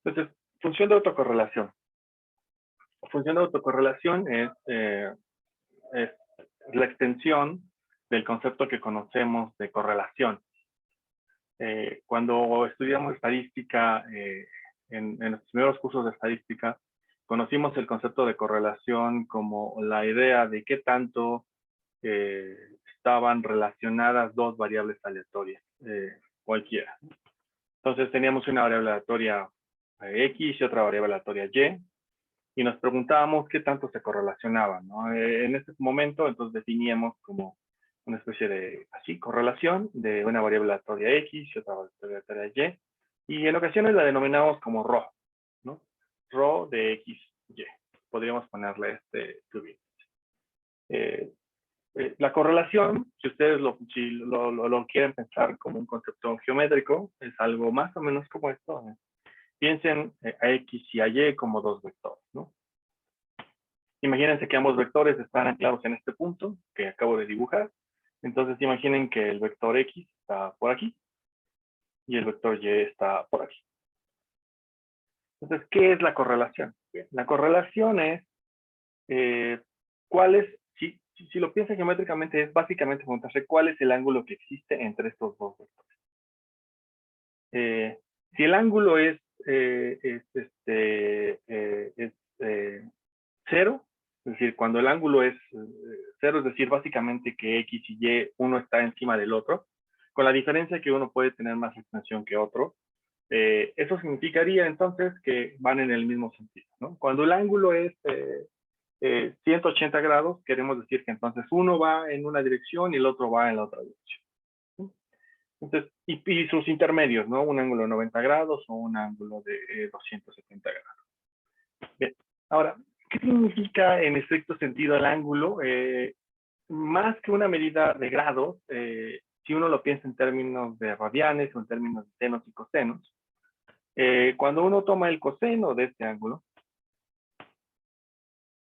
Entonces, función de autocorrelación. Función de autocorrelación es la extensión del concepto que conocemos de correlación. Cuando estudiamos estadística, en los primeros cursos de estadística, conocimos el concepto de correlación como la idea de qué tanto estaban relacionadas dos variables aleatorias, cualquiera. Entonces teníamos una variable aleatoria X y otra variable aleatoria Y nos preguntábamos qué tanto se correlacionaban, ¿no? En ese momento, entonces definíamos como una especie de, correlación de una variable aleatoria X y otra variable aleatoria Y. Y en ocasiones la denominamos como ρ, ¿no? ρ de X, Y. Podríamos ponerle este tubito. La correlación, si ustedes si lo quieren pensar como un concepto geométrico, es algo más o menos como esto. Piensen a X y a Y como dos vectores, ¿no? Imagínense que ambos vectores están anclados en este punto que acabo de dibujar. Entonces imaginen que el vector X está por aquí y el vector Y está por aquí. Entonces, ¿qué es la correlación? Bien, la correlación es si lo piensan geométricamente, es básicamente preguntarse cuál es el ángulo que existe entre estos dos vectores. Si el ángulo es 0, es decir, cuando el ángulo es 0, es decir, básicamente que X y Y, uno está encima del otro, con la diferencia que uno puede tener más extensión que otro, eso significaría entonces que van en el mismo sentido, ¿no? Cuando el ángulo es 180 grados, queremos decir que entonces uno va en una dirección y el otro va en la otra dirección. Entonces, y sus intermedios, ¿no? Un ángulo de 90 grados o un ángulo de 270 grados. Bien, ahora, ¿qué significa en estricto sentido el ángulo? Más que una medida de grados, si uno lo piensa en términos de radianes o en términos de senos y cosenos, cuando uno toma el coseno de este ángulo,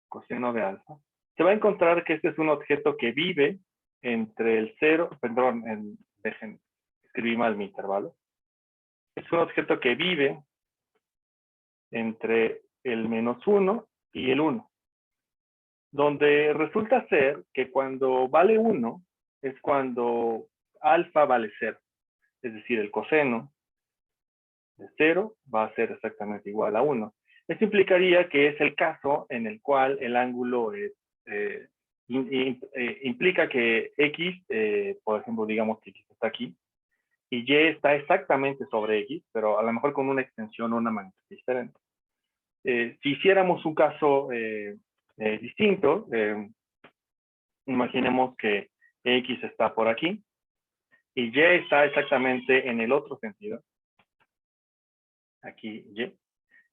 coseno de alfa, se va a encontrar que este es un objeto que vive entre el 0, perdón, dejen, escribí mal mi intervalo. Es un objeto que vive entre el -1 y el 1, donde resulta ser que cuando vale 1 es cuando alfa vale 0, es decir, el coseno de 0 va a ser exactamente igual a 1. Esto implicaría que es el caso en el cual el ángulo es, implica que X, por ejemplo, digamos que X está aquí, y Y está exactamente sobre X, pero a lo mejor con una extensión o una magnitud diferente. Si hiciéramos un caso distinto, imaginemos que X está por aquí, y Y está exactamente en el otro sentido. Aquí Y.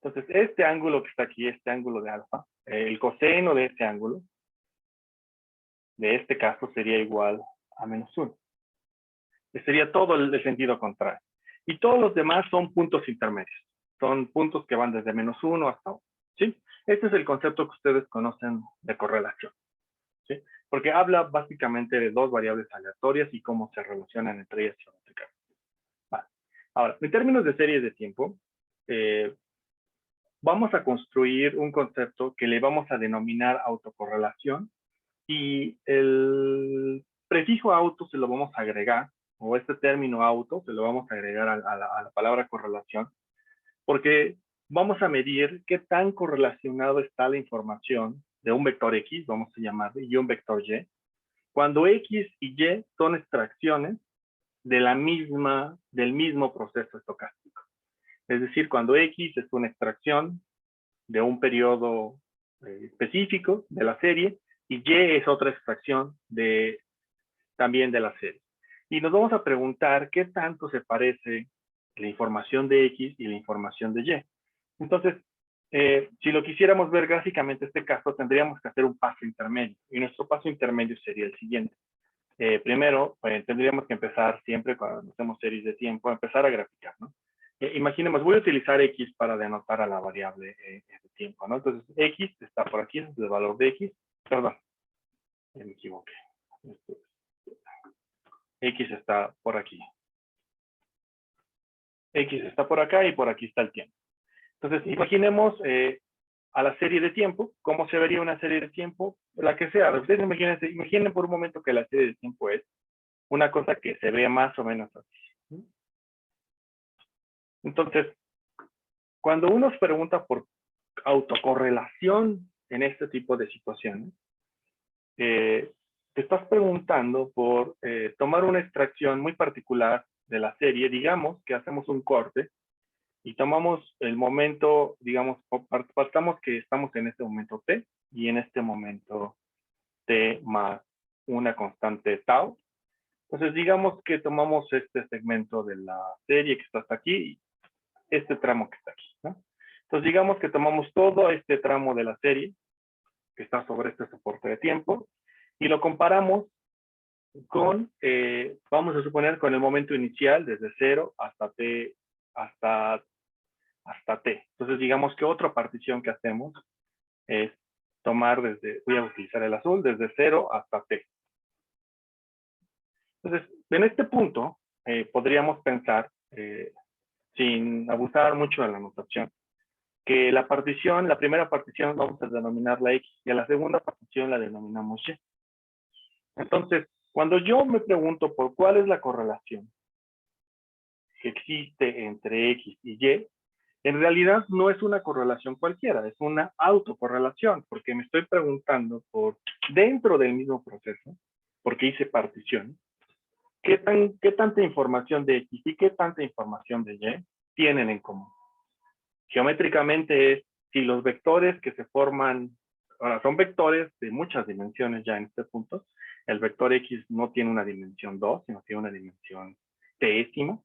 Entonces, este ángulo que está aquí, este ángulo de alfa, el coseno de este ángulo, de este caso, sería igual a -1. Sería todo el sentido contrario. Y todos los demás son puntos intermedios. Son puntos que van desde -1 hasta 1. ¿Sí? Este es el concepto que ustedes conocen de correlación. ¿Sí? Porque habla básicamente de dos variables aleatorias y cómo se relacionan entre ellas. Vale. Ahora, en términos de series de tiempo, vamos a construir un concepto que le vamos a denominar autocorrelación y el prefijo auto se lo vamos a agregar, o este término auto se lo vamos a agregar a la palabra correlación, porque vamos a medir qué tan correlacionado está la información de un vector X, vamos a llamarle, y un vector Y, cuando X y Y son extracciones del mismo proceso estocástico. Es decir, cuando X es una extracción de un periodo específico de la serie y Y es otra extracción también de la serie. Y nos vamos a preguntar qué tanto se parece la información de X y la información de Y. Entonces, si lo quisiéramos ver gráficamente este caso, tendríamos que hacer un paso intermedio. Y nuestro paso intermedio sería el siguiente. Primero, tendríamos que empezar siempre cuando hacemos series de tiempo, empezar a graficar, ¿no? Imaginemos, voy a utilizar X para denotar a la variable de tiempo, ¿no? Entonces, X está por aquí, es el valor de X. Perdón, me equivoqué. X está por aquí. X está por acá y por aquí está el tiempo. Entonces, imaginemos a la serie de tiempo. ¿Cómo se vería una serie de tiempo? La que sea. Ustedes imaginen por un momento que la serie de tiempo es una cosa que se ve más o menos así. Entonces, cuando uno se pregunta por autocorrelación en este tipo de situaciones, te estás preguntando por tomar una extracción muy particular de la serie. Digamos que hacemos un corte y tomamos el momento, digamos, partamos que estamos en este momento t y en este momento t más una constante tau. Entonces, digamos que tomamos este segmento de la serie que está hasta aquí y este tramo que está aquí, ¿no? Entonces, digamos que tomamos todo este tramo de la serie que está sobre este soporte de tiempo y lo comparamos con, vamos a suponer, con el momento inicial desde 0 hasta t, hasta t. Entonces, digamos que otra partición que hacemos es tomar desde, voy a utilizar el azul, desde 0 hasta t. Entonces, en este punto, podríamos pensar, sin abusar mucho de la notación, que la partición, la primera partición vamos a denominarla X y a la segunda partición la denominamos Y. Entonces, cuando yo me pregunto por cuál es la correlación que existe entre X y Y, en realidad no es una correlación cualquiera, es una autocorrelación, porque me estoy preguntando por dentro del mismo proceso, porque hice partición, qué tanta información de X y qué tanta información de Y tienen en común. Geométricamente es si los vectores que se forman, ahora son vectores de muchas dimensiones ya en este punto. El vector X no tiene una dimensión 2, sino tiene una dimensión décima.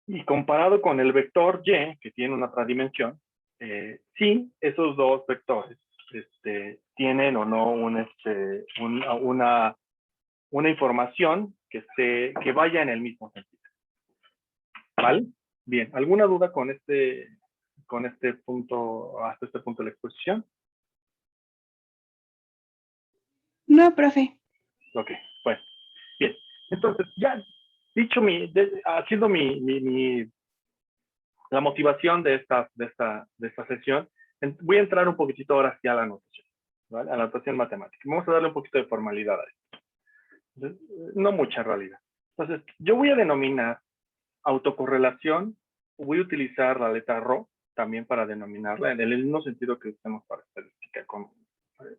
Y comparado con el vector Y, que tiene una otra dimensión, sí, esos dos vectores tienen o no una información que vaya en el mismo sentido. ¿Vale? Bien, ¿alguna duda con este punto, hasta este punto de la exposición? No, profe. Ok, bueno, bien. Entonces, ya dicho haciendo la motivación de esta sesión, voy a entrar un poquitito ahora hacia la notación, ¿vale? A la notación matemática. Vamos a darle un poquito de formalidad a esto. Entonces, no mucha en realidad. Entonces, yo voy a denominar autocorrelación, voy a utilizar la letra ρ también para denominarla, en el mismo sentido que usamos para estadística con ρ.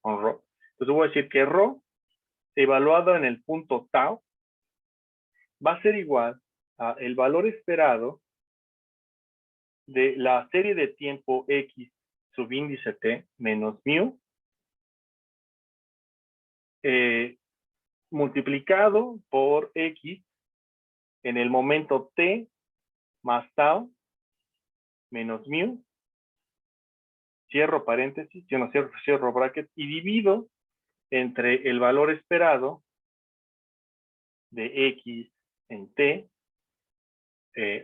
Entonces voy a decir que ρ, evaluado en el punto tau, va a ser igual a el valor esperado de la serie de tiempo x subíndice t menos mu, multiplicado por x en el momento t más tau menos mu, cierro paréntesis, yo no cierro bracket, y divido entre el valor esperado de x en t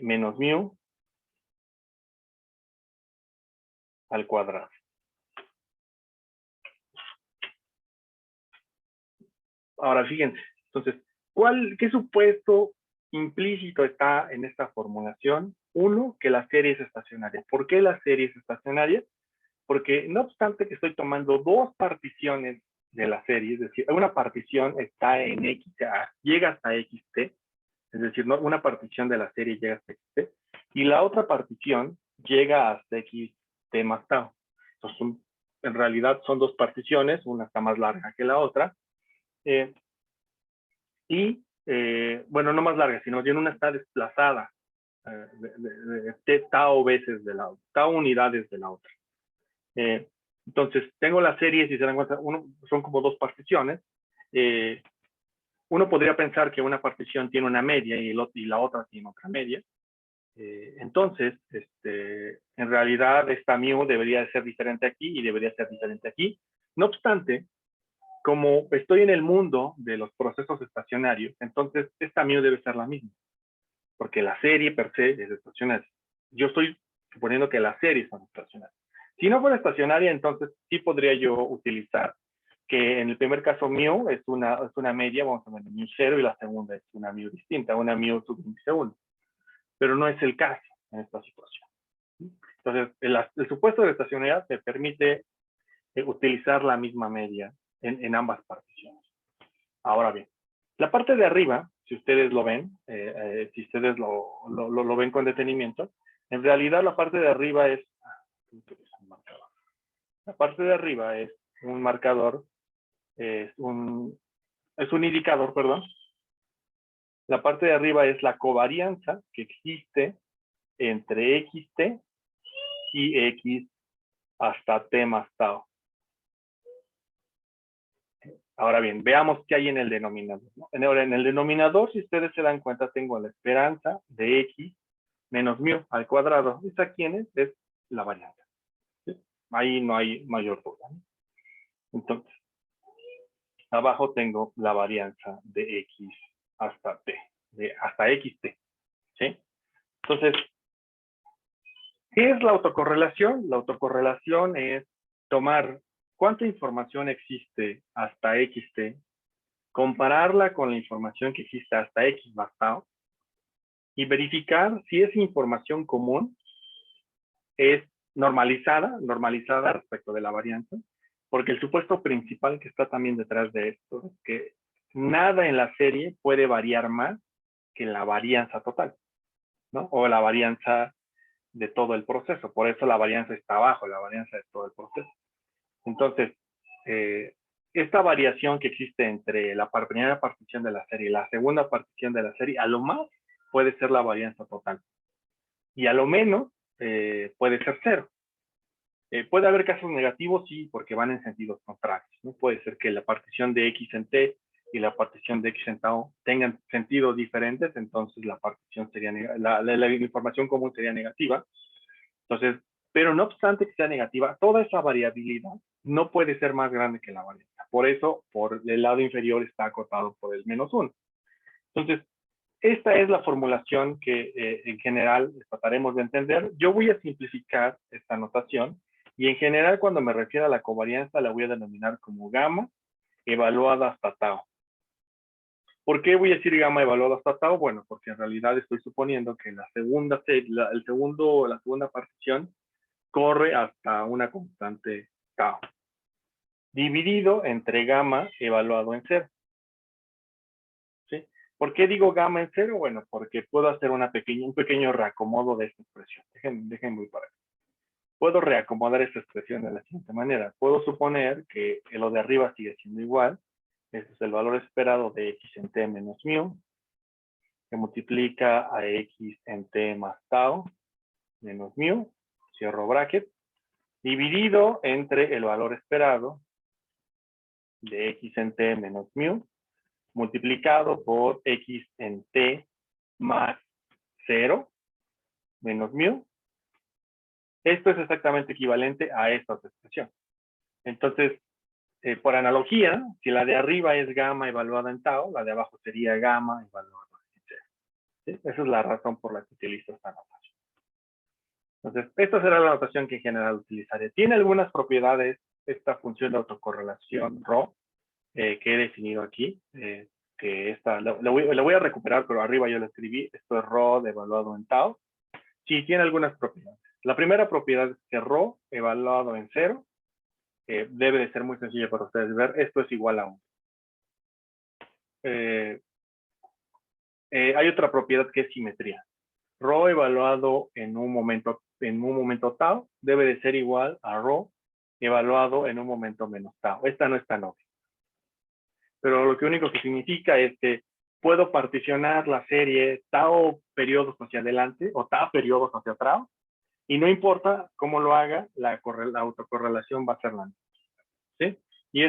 menos mu al cuadrado. Ahora, fíjense, entonces, ¿qué supuesto implícito está en esta formulación? Uno, que la serie es estacionaria. ¿Por qué la serie es estacionaria? Porque no obstante que estoy tomando dos particiones de la serie, es decir, una partición está en X, llega hasta XT, es decir, una partición de la serie llega hasta XT, y la otra partición llega hasta XT más tau. Entonces, en realidad son dos particiones, una está más larga que la otra, bueno, no más larga, sino que una está desplazada de tau veces de la otra, tau unidades de la otra. Entonces, tengo la serie, si se dan cuenta, son como dos particiones. Uno podría pensar que una partición tiene una media y la otra tiene otra media. Entonces, en realidad, esta mu debería ser diferente aquí y debería ser diferente aquí. No obstante, como estoy en el mundo de los procesos estacionarios, entonces esta mu debe ser la misma, porque la serie per se es estacionaria. Yo estoy suponiendo que las series son estacionarias. Si no fuera estacionaria, entonces sí podría yo utilizar que en el primer caso mu es una media, vamos a ver, mu 0, y la segunda es una mu distinta, una mu subíndice 1. Pero no es el caso en esta situación. Entonces, el supuesto de estacionalidad te permite utilizar la misma media en ambas particiones. Ahora bien, la parte de arriba, si ustedes lo ven, si ustedes lo ven con detenimiento, en realidad la parte de arriba es, la parte de arriba es un marcador, es un indicador, perdón. La parte de arriba es la covarianza que existe entre xt y x hasta t más tau. Ahora bien, veamos qué hay en el denominador, ¿no? En el denominador, si ustedes se dan cuenta, tengo la esperanza de x menos mu al cuadrado. ¿Esa quién es? Es la varianza. ¿Sí? Ahí no hay mayor duda, ¿no? Entonces, abajo tengo la varianza de x hasta t, hasta xt. ¿Sí? Entonces, ¿qué es la autocorrelación? La autocorrelación es tomar cuánta información existe hasta xt, compararla con la información que existe hasta x más tau y verificar si esa información común es normalizada respecto de la varianza, porque el supuesto principal que está también detrás de esto es que nada en la serie puede variar más que la varianza total, ¿no? O la varianza de todo el proceso. Por eso la varianza está abajo, la varianza de todo el proceso. Entonces, esta variación que existe entre la primera partición de la serie y la segunda partición de la serie, a lo más puede ser la varianza total. Y a lo menos puede ser cero. Puede haber casos negativos, sí, porque van en sentidos contrarios, ¿no? Puede ser que la partición de x en t y la partición de x en tau tengan sentidos diferentes, entonces la partición sería la información común sería negativa. Entonces, pero no obstante que sea negativa, toda esa variabilidad no puede ser más grande que la varianza. Por eso, por el lado inferior está acotado por el menos 1. Entonces, esta es la formulación que en general trataremos de entender. Yo voy a simplificar esta notación y en general cuando me refiero a la covarianza la voy a denominar como gamma evaluada hasta tau. ¿Por qué voy a decir gamma evaluada hasta tau? Bueno, porque en realidad estoy suponiendo que la segunda partición corre hasta una constante tau, dividido entre gamma evaluado en 0. ¿Sí? ¿Por qué digo gamma en 0? Bueno, porque puedo hacer un pequeño reacomodo de esta expresión. Déjenme muy para acá. Puedo reacomodar esta expresión de la siguiente manera. Puedo suponer que lo de arriba sigue siendo igual. Este es el valor esperado de x en t menos mu, que multiplica a x en t más tau menos mu, cierro bracket, dividido entre el valor esperado de x en t menos mu, multiplicado por x en t más 0 menos mu. Esto es exactamente equivalente a esta otra expresión. Entonces, por analogía, si la de arriba es gamma evaluada en tau, la de abajo sería gamma evaluada en 0. ¿Sí? Esa es la razón por la que utilizo esta notación. Entonces, esta será la notación que en general utilizaré. Tiene algunas propiedades esta función de autocorrelación ρ, que he definido aquí, que esta la voy a recuperar, pero arriba yo la escribí. Esto es ρ evaluado en tau. Sí, tiene algunas propiedades. La primera propiedad es que ρ evaluado en 0 debe de ser muy sencillo para ustedes ver. Esto es igual a 1. Hay otra propiedad que es simetría. Ρ evaluado en un momento tau debe de ser igual a ρ evaluado en un momento menos tau. Esta no es tan obvia. Pero lo único que significa es que puedo particionar la serie tau periodos hacia adelante o tau periodos hacia atrás, y no importa cómo lo haga, la autocorrelación va a ser la misma. ¿Sí? Y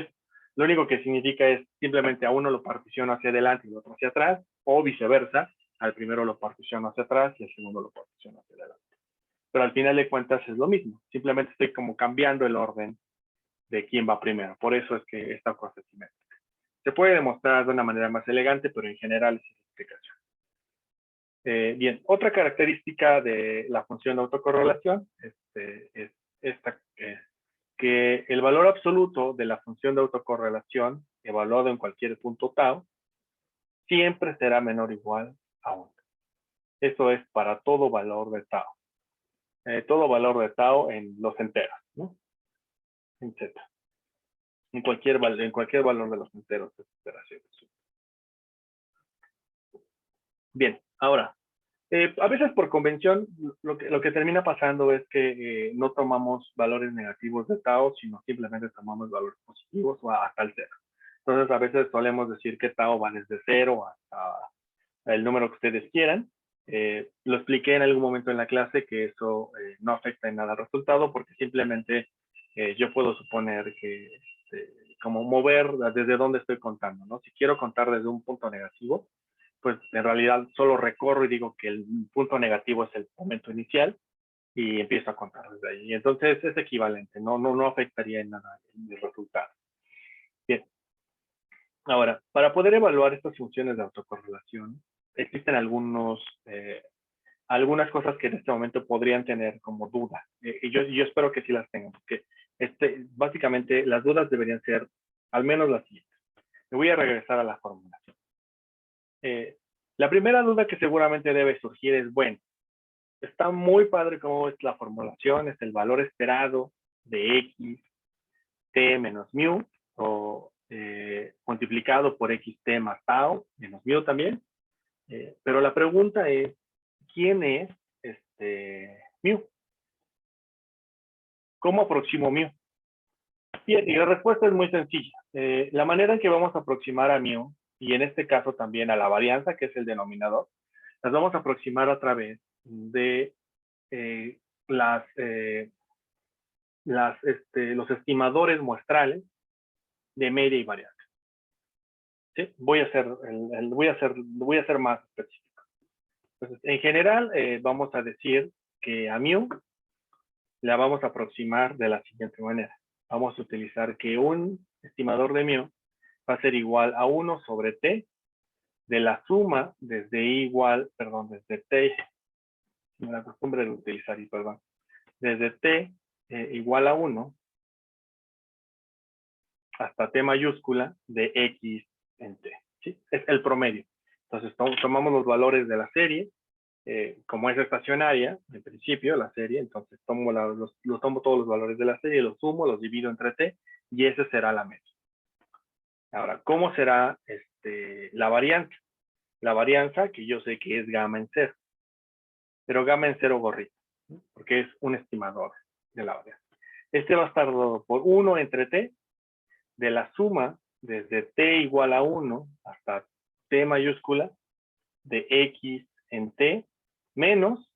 lo único que significa es simplemente a uno lo particiono hacia adelante y el otro hacia atrás, o viceversa, al primero lo particiono hacia atrás y al segundo lo particiono hacia adelante. Pero al final de cuentas es lo mismo, simplemente estoy como cambiando el orden de quién va primero. Por eso es que esta cosa es simétrica. Se puede demostrar de una manera más elegante, pero en general es la explicación. Bien, otra característica de la función de autocorrelación es esta, que el valor absoluto de la función de autocorrelación evaluado en cualquier punto tau siempre será menor o igual a 1. Eso es para todo valor de tau. todo valor de tau en los enteros, ¿no? En z. En cualquier valor de los enteros de esta operación. Bien, ahora, a veces por convención, lo que termina pasando es que no tomamos valores negativos de tau, sino simplemente tomamos valores positivos o hasta el 0. Entonces, a veces solemos decir que tau va desde 0 hasta el número que ustedes quieran. Lo expliqué en algún momento en la clase que eso no afecta en nada al resultado, porque simplemente yo puedo suponer que como mover desde dónde estoy contando, ¿no? Si quiero contar desde un punto negativo, pues en realidad solo recorro y digo que el punto negativo es el momento inicial y empiezo a contar desde ahí. Entonces es equivalente, no afectaría en nada el resultado. Bien. Ahora, para poder evaluar estas funciones de autocorrelación, existen algunas cosas que en este momento podrían tener como duda. Y yo espero que sí las tengan, porque básicamente las dudas deberían ser al menos las siguientes. Me voy a regresar a la formulación. La primera duda que seguramente debe surgir es, bueno, está muy padre cómo es la formulación, es el valor esperado de x, t menos mu, o multiplicado por xt más tau, menos mu también. Pero la pregunta es, ¿quién es mu? ¿Cómo aproximo mu? Bien, y la respuesta es muy sencilla. La manera en que vamos a aproximar a mu, y en este caso también a la varianza, que es el denominador, las vamos a aproximar a través de los estimadores muestrales de media y varianza. ¿Sí? Voy a ser más específico. Entonces, en general, vamos a decir que a mu la vamos a aproximar de la siguiente manera. Vamos a utilizar que un estimador de mu va a ser igual a 1 sobre t de la suma desde t, me la costumbre de utilizar y perdón, desde t igual a 1 hasta t mayúscula de x en t. ¿Sí? Es el promedio. Entonces tomamos los valores de la serie, como es estacionaria, en principio, la serie, entonces tomo todos los valores de la serie, los sumo, los divido entre t, y esa será la media. Ahora, ¿cómo será la varianza? La varianza, que yo sé que es gamma en 0, pero gamma en 0 gorrito, ¿no? Porque es un estimador de la varianza. Va a estar dado por 1 entre t, de la suma desde t igual a 1 hasta t mayúscula de x en t menos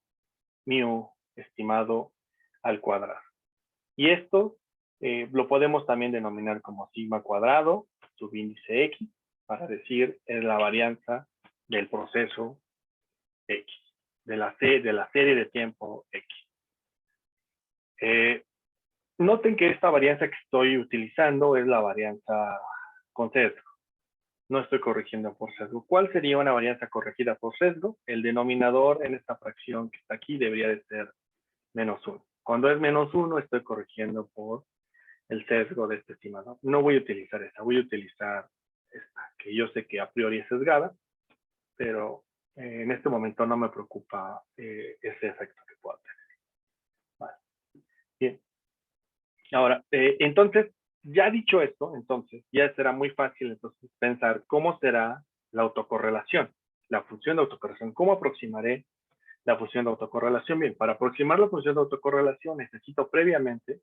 mu estimado al cuadrado. Y esto lo podemos también denominar como sigma cuadrado subíndice x, para decir es la varianza del proceso x, de la serie de tiempo x. Noten que esta varianza que estoy utilizando es la varianza con sesgo. No estoy corrigiendo por sesgo. ¿Cuál sería una varianza corregida por sesgo? El denominador en esta fracción que está aquí debería de ser menos 1. Cuando es menos 1, estoy corrigiendo por el sesgo de este estimador. No voy a utilizar esta, voy a utilizar esta, que yo sé que a priori es sesgada, pero en este momento no me preocupa ese efecto que pueda tener. Vale. Bien. Ahora, entonces, ya dicho esto, entonces, ya será muy fácil entonces pensar cómo será la autocorrelación, la función de autocorrelación. ¿Cómo aproximaré la función de autocorrelación? Bien, para aproximar la función de autocorrelación necesito previamente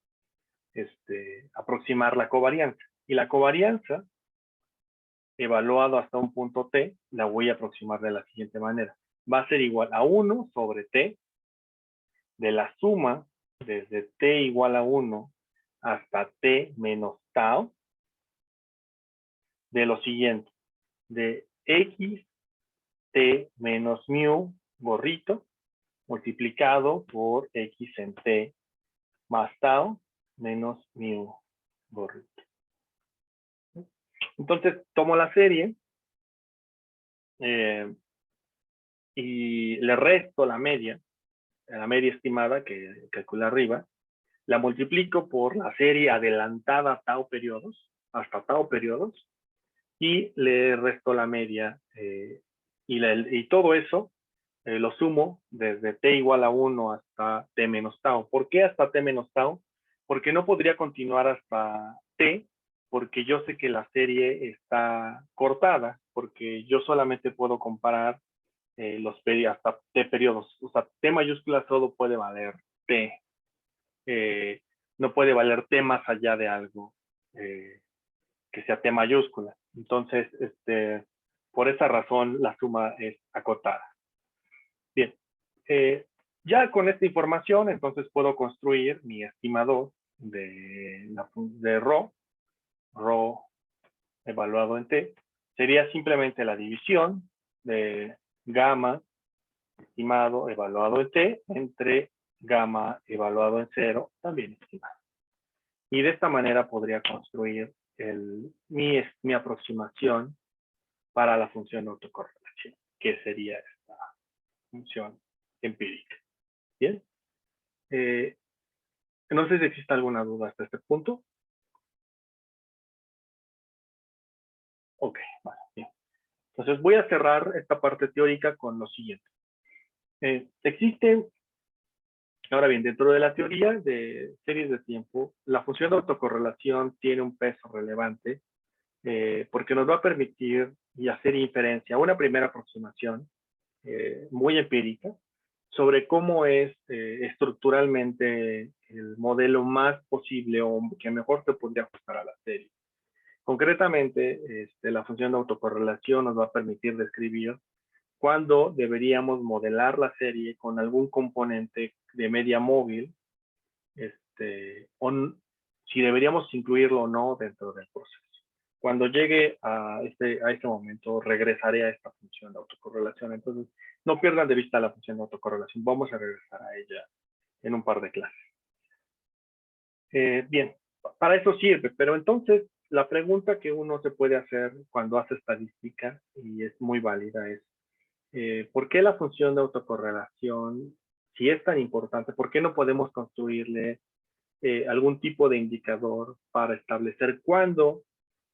aproximar la covarianza. Y la covarianza, evaluado hasta un punto t, la voy a aproximar de la siguiente manera. Va a ser igual a 1 sobre t de la suma desde t igual a 1 hasta t menos tau de lo siguiente, de x t menos mu gorrito multiplicado por x en t más tau menos mu gorrito. Entonces tomo la serie y le resto la media estimada que calcula arriba, la multiplico por la serie adelantada tau periodos, hasta tau periodos, y le resto la media y todo eso lo sumo desde t igual a 1 hasta t menos tau. ¿Por qué hasta t menos tau? Porque no podría continuar hasta t, porque yo sé que la serie está cortada, porque yo solamente puedo comparar los periodos, hasta t periodos. O sea, t mayúscula solo puede valer t. No puede valer t más allá de algo que sea t mayúscula. Entonces, por esa razón, la suma es acotada. Bien, ya con esta información, entonces puedo construir mi estimador de ρ evaluado en t. Sería simplemente la división de gamma estimado evaluado en t entre gamma evaluado en 0 también estimado. Y de esta manera podría construir mi aproximación para la función de autocorrelación, que sería esta función empírica. Bien. No sé si existe alguna duda hasta este punto. Ok, vale, bien. Entonces voy a cerrar esta parte teórica con lo siguiente. Existe, ahora bien, dentro de la teoría de series de tiempo, la función de autocorrelación tiene un peso relevante porque nos va a permitir y hacer inferencia, una primera aproximación muy empírica sobre cómo es estructuralmente el modelo más posible o que mejor se podría ajustar a la serie. Concretamente, la función de autocorrelación nos va a permitir describir cuándo deberíamos modelar la serie con algún componente de media móvil, o si deberíamos incluirlo o no dentro del proceso. Cuando llegue a este momento, regresaré a esta función de autocorrelación. Entonces, no pierdan de vista la función de autocorrelación. Vamos a regresar a ella en un par de clases. Bien, para eso sirve, pero entonces la pregunta que uno se puede hacer cuando hace estadística, y es muy válida, es ¿por qué la función de autocorrelación, si es tan importante, por qué no podemos construirle algún tipo de indicador para establecer cuándo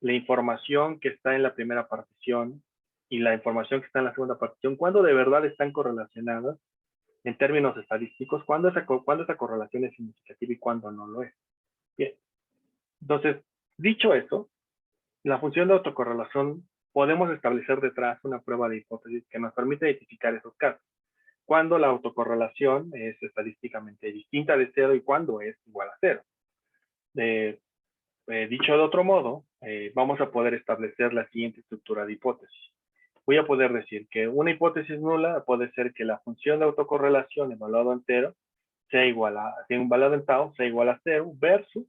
la información que está en la primera partición y la información que está en la segunda partición, cuándo de verdad están correlacionadas en términos estadísticos, cuándo esa correlación es significativa y cuándo no lo es? Bien, entonces, dicho eso, la función de autocorrelación podemos establecer detrás una prueba de hipótesis que nos permite identificar esos casos. Cuando la autocorrelación es estadísticamente distinta de 0 y cuándo es igual a 0. Dicho de otro modo, vamos a poder establecer la siguiente estructura de hipótesis. Voy a poder decir que una hipótesis nula puede ser que la función de autocorrelación evaluada en 0 sea igual a, evaluada en tau, sea igual a 0 versus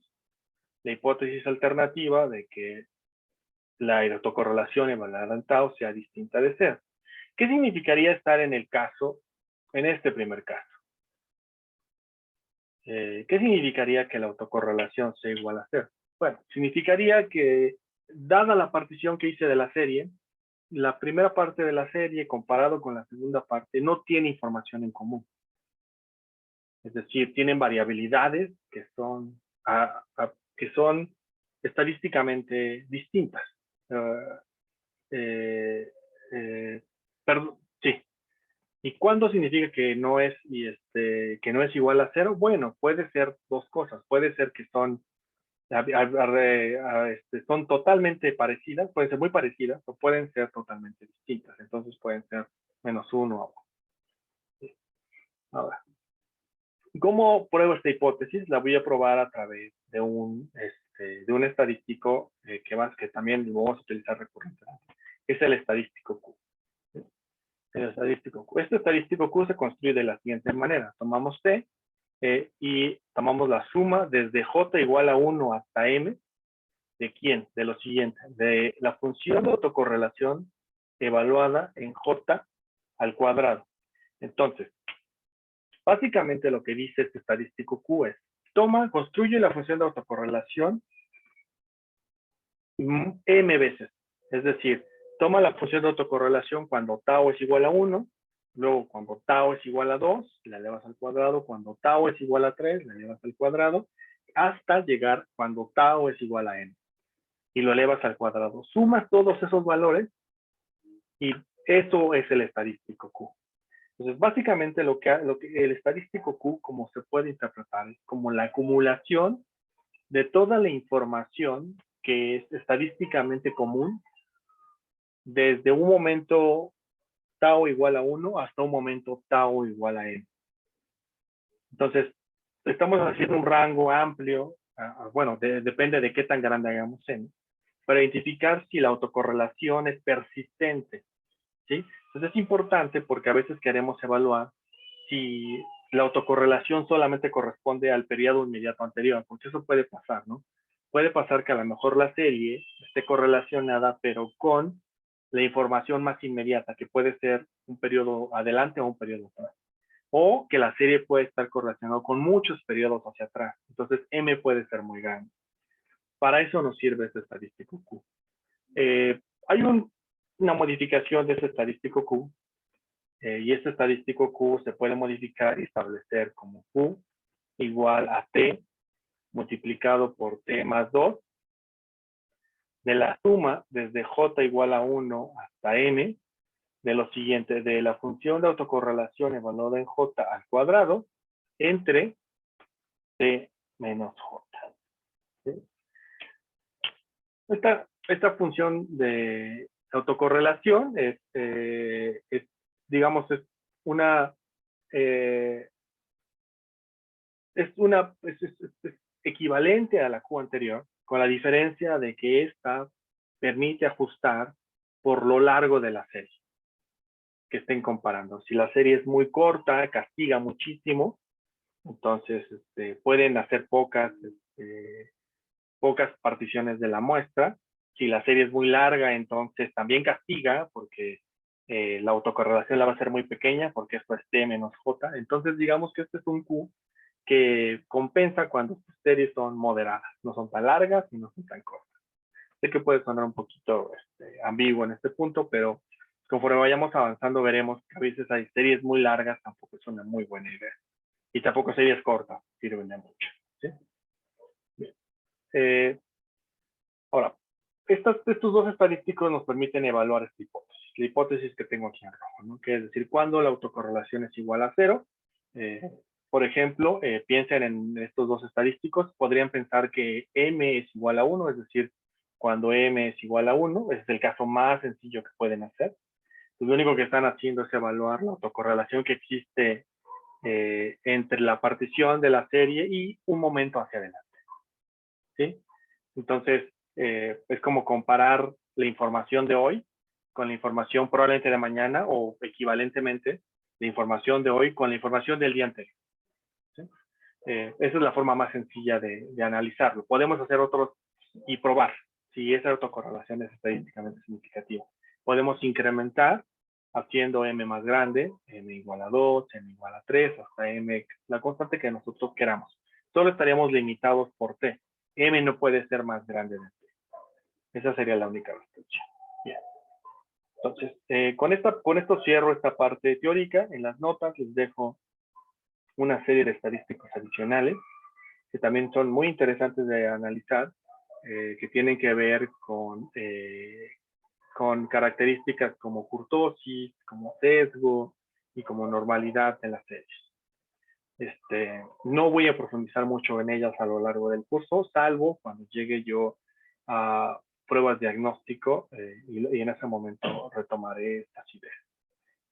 la hipótesis alternativa de que la autocorrelación evaluada en tau sea distinta de 0. ¿Qué significaría estar en este primer caso? ¿Qué significaría que la autocorrelación sea igual a 0? Bueno, significaría que, dada la partición que hice de la serie, la primera parte de la serie comparado con la segunda parte no tiene información en común. Es decir, tienen variabilidades que son estadísticamente distintas. Perdón, sí. ¿Y cuándo significa que no es igual a 0? Bueno, puede ser dos cosas. Puede ser que son totalmente parecidas, pueden ser muy parecidas o pueden ser totalmente distintas. Entonces pueden ser -1 o 1. Ahora, ¿cómo pruebo esta hipótesis? La voy a probar a través de un estadístico que también lo vamos a utilizar recurrentemente, que es el estadístico Q. Este estadístico Q se construye de la siguiente manera. Tomamos T y tomamos la suma desde J igual a 1 hasta M. ¿De quién? De lo siguiente. De la función de autocorrelación evaluada en J al cuadrado. Entonces, básicamente lo que dice este estadístico Q es, construye la función de autocorrelación M veces. Es decir, toma la función de autocorrelación cuando tau es igual a 1, luego cuando tau es igual a 2, la elevas al cuadrado, cuando tau es igual a 3, la elevas al cuadrado, hasta llegar cuando tau es igual a n. Y lo elevas al cuadrado. Sumas todos esos valores y eso es el estadístico Q. Entonces, básicamente lo que el estadístico Q, como se puede interpretar, es como la acumulación de toda la información que es estadísticamente común desde un momento tau igual a 1 hasta un momento tau igual a n. Entonces, estamos haciendo un rango amplio, bueno, depende de qué tan grande hagamos n, para identificar si la autocorrelación es persistente, ¿sí? Entonces es importante porque a veces queremos evaluar si la autocorrelación solamente corresponde al periodo inmediato anterior, porque eso puede pasar, ¿no? Puede pasar que a lo mejor la serie esté correlacionada, pero con la información más inmediata, que puede ser un periodo adelante o un periodo atrás. O que la serie puede estar correlacionada con muchos periodos hacia atrás. Entonces, M puede ser muy grande. Para eso nos sirve este estadístico Q. Hay una modificación de ese estadístico Q, y este estadístico Q se puede modificar y establecer como Q igual a T multiplicado por T más 2 de la suma desde J igual a 1 hasta N de lo siguiente, de la función de autocorrelación evaluada en J al cuadrado entre T menos J. ¿Sí? Esta función de autocorrelación digamos, es una, es equivalente a la Q anterior, con la diferencia de que esta permite ajustar por lo largo de la serie que estén comparando. Si la serie es muy corta, castiga muchísimo, entonces pueden hacer pocas particiones de la muestra. Si la serie es muy larga, entonces también castiga, porque la autocorrelación la va a ser muy pequeña, porque esto es T menos J. Entonces, digamos que este es un Q que compensa cuando sus series son moderadas, no son tan largas y no son tan cortas. Sé que puede sonar un poquito ambiguo en este punto, pero conforme vayamos avanzando veremos que a veces hay series muy largas, tampoco es una muy buena idea. Y tampoco series cortas sirven de mucho. ¿Sí? Bien. Ahora, estos dos estadísticos nos permiten evaluar esta hipótesis. La hipótesis que tengo aquí en rojo, ¿no? Que es decir, cuando la autocorrelación es igual a 0. Por ejemplo, piensen en estos dos estadísticos, podrían pensar que M es igual a 1, es decir, cuando M es igual a 1, ese es el caso más sencillo que pueden hacer. Pues lo único que están haciendo es evaluar la autocorrelación que existe entre la partición de la serie y un momento hacia adelante. ¿Sí? Entonces, es como comparar la información de hoy con la información probablemente de mañana o equivalentemente la información de hoy con la información del día anterior. ¿Sí? Esa es la forma más sencilla de analizarlo. Podemos hacer otros y probar si esa autocorrelación es estadísticamente significativa. Podemos incrementar haciendo m más grande, m igual a 2, m igual a 3, hasta m, la constante que nosotros queramos. Solo estaríamos limitados por t. M no puede ser más grande de t. Esa sería la única restricción. Bien. Entonces, con esto cierro esta parte teórica. En las notas les dejo una serie de estadísticos adicionales que también son muy interesantes de analizar, que tienen que ver con características como kurtosis, como sesgo y como normalidad en las series. No voy a profundizar mucho en ellas a lo largo del curso, salvo cuando llegue yo a pruebas de diagnóstico y en ese momento retomaré estas ideas.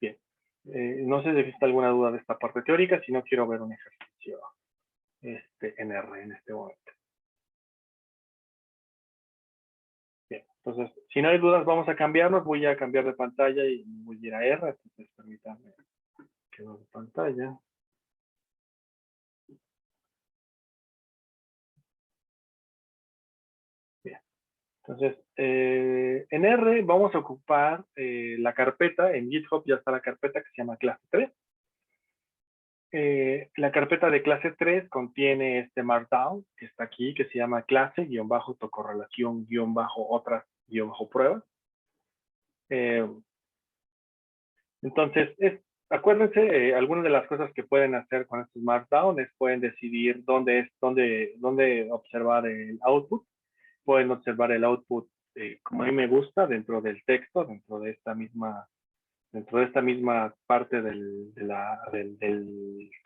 Bien, no sé si existe alguna duda de esta parte teórica, si no quiero ver un ejercicio en R en este momento. Bien, entonces, si no hay dudas, vamos a cambiarnos. Voy a cambiar de pantalla y voy a ir a R. Entonces, permítanme que vaya de pantalla. Bien, entonces, en R vamos a ocupar la carpeta. En GitHub ya está la carpeta que se llama clase 3. La carpeta de clase 3 contiene este markdown que está aquí, que se llama clase-autocorrelación-otras-pruebas. Entonces, acuérdense, algunas de las cosas que pueden hacer con estos markdown es pueden decidir dónde observar el output. Pueden observar el output como a mí me gusta, dentro del texto, dentro de esta misma dentro de esta misma parte del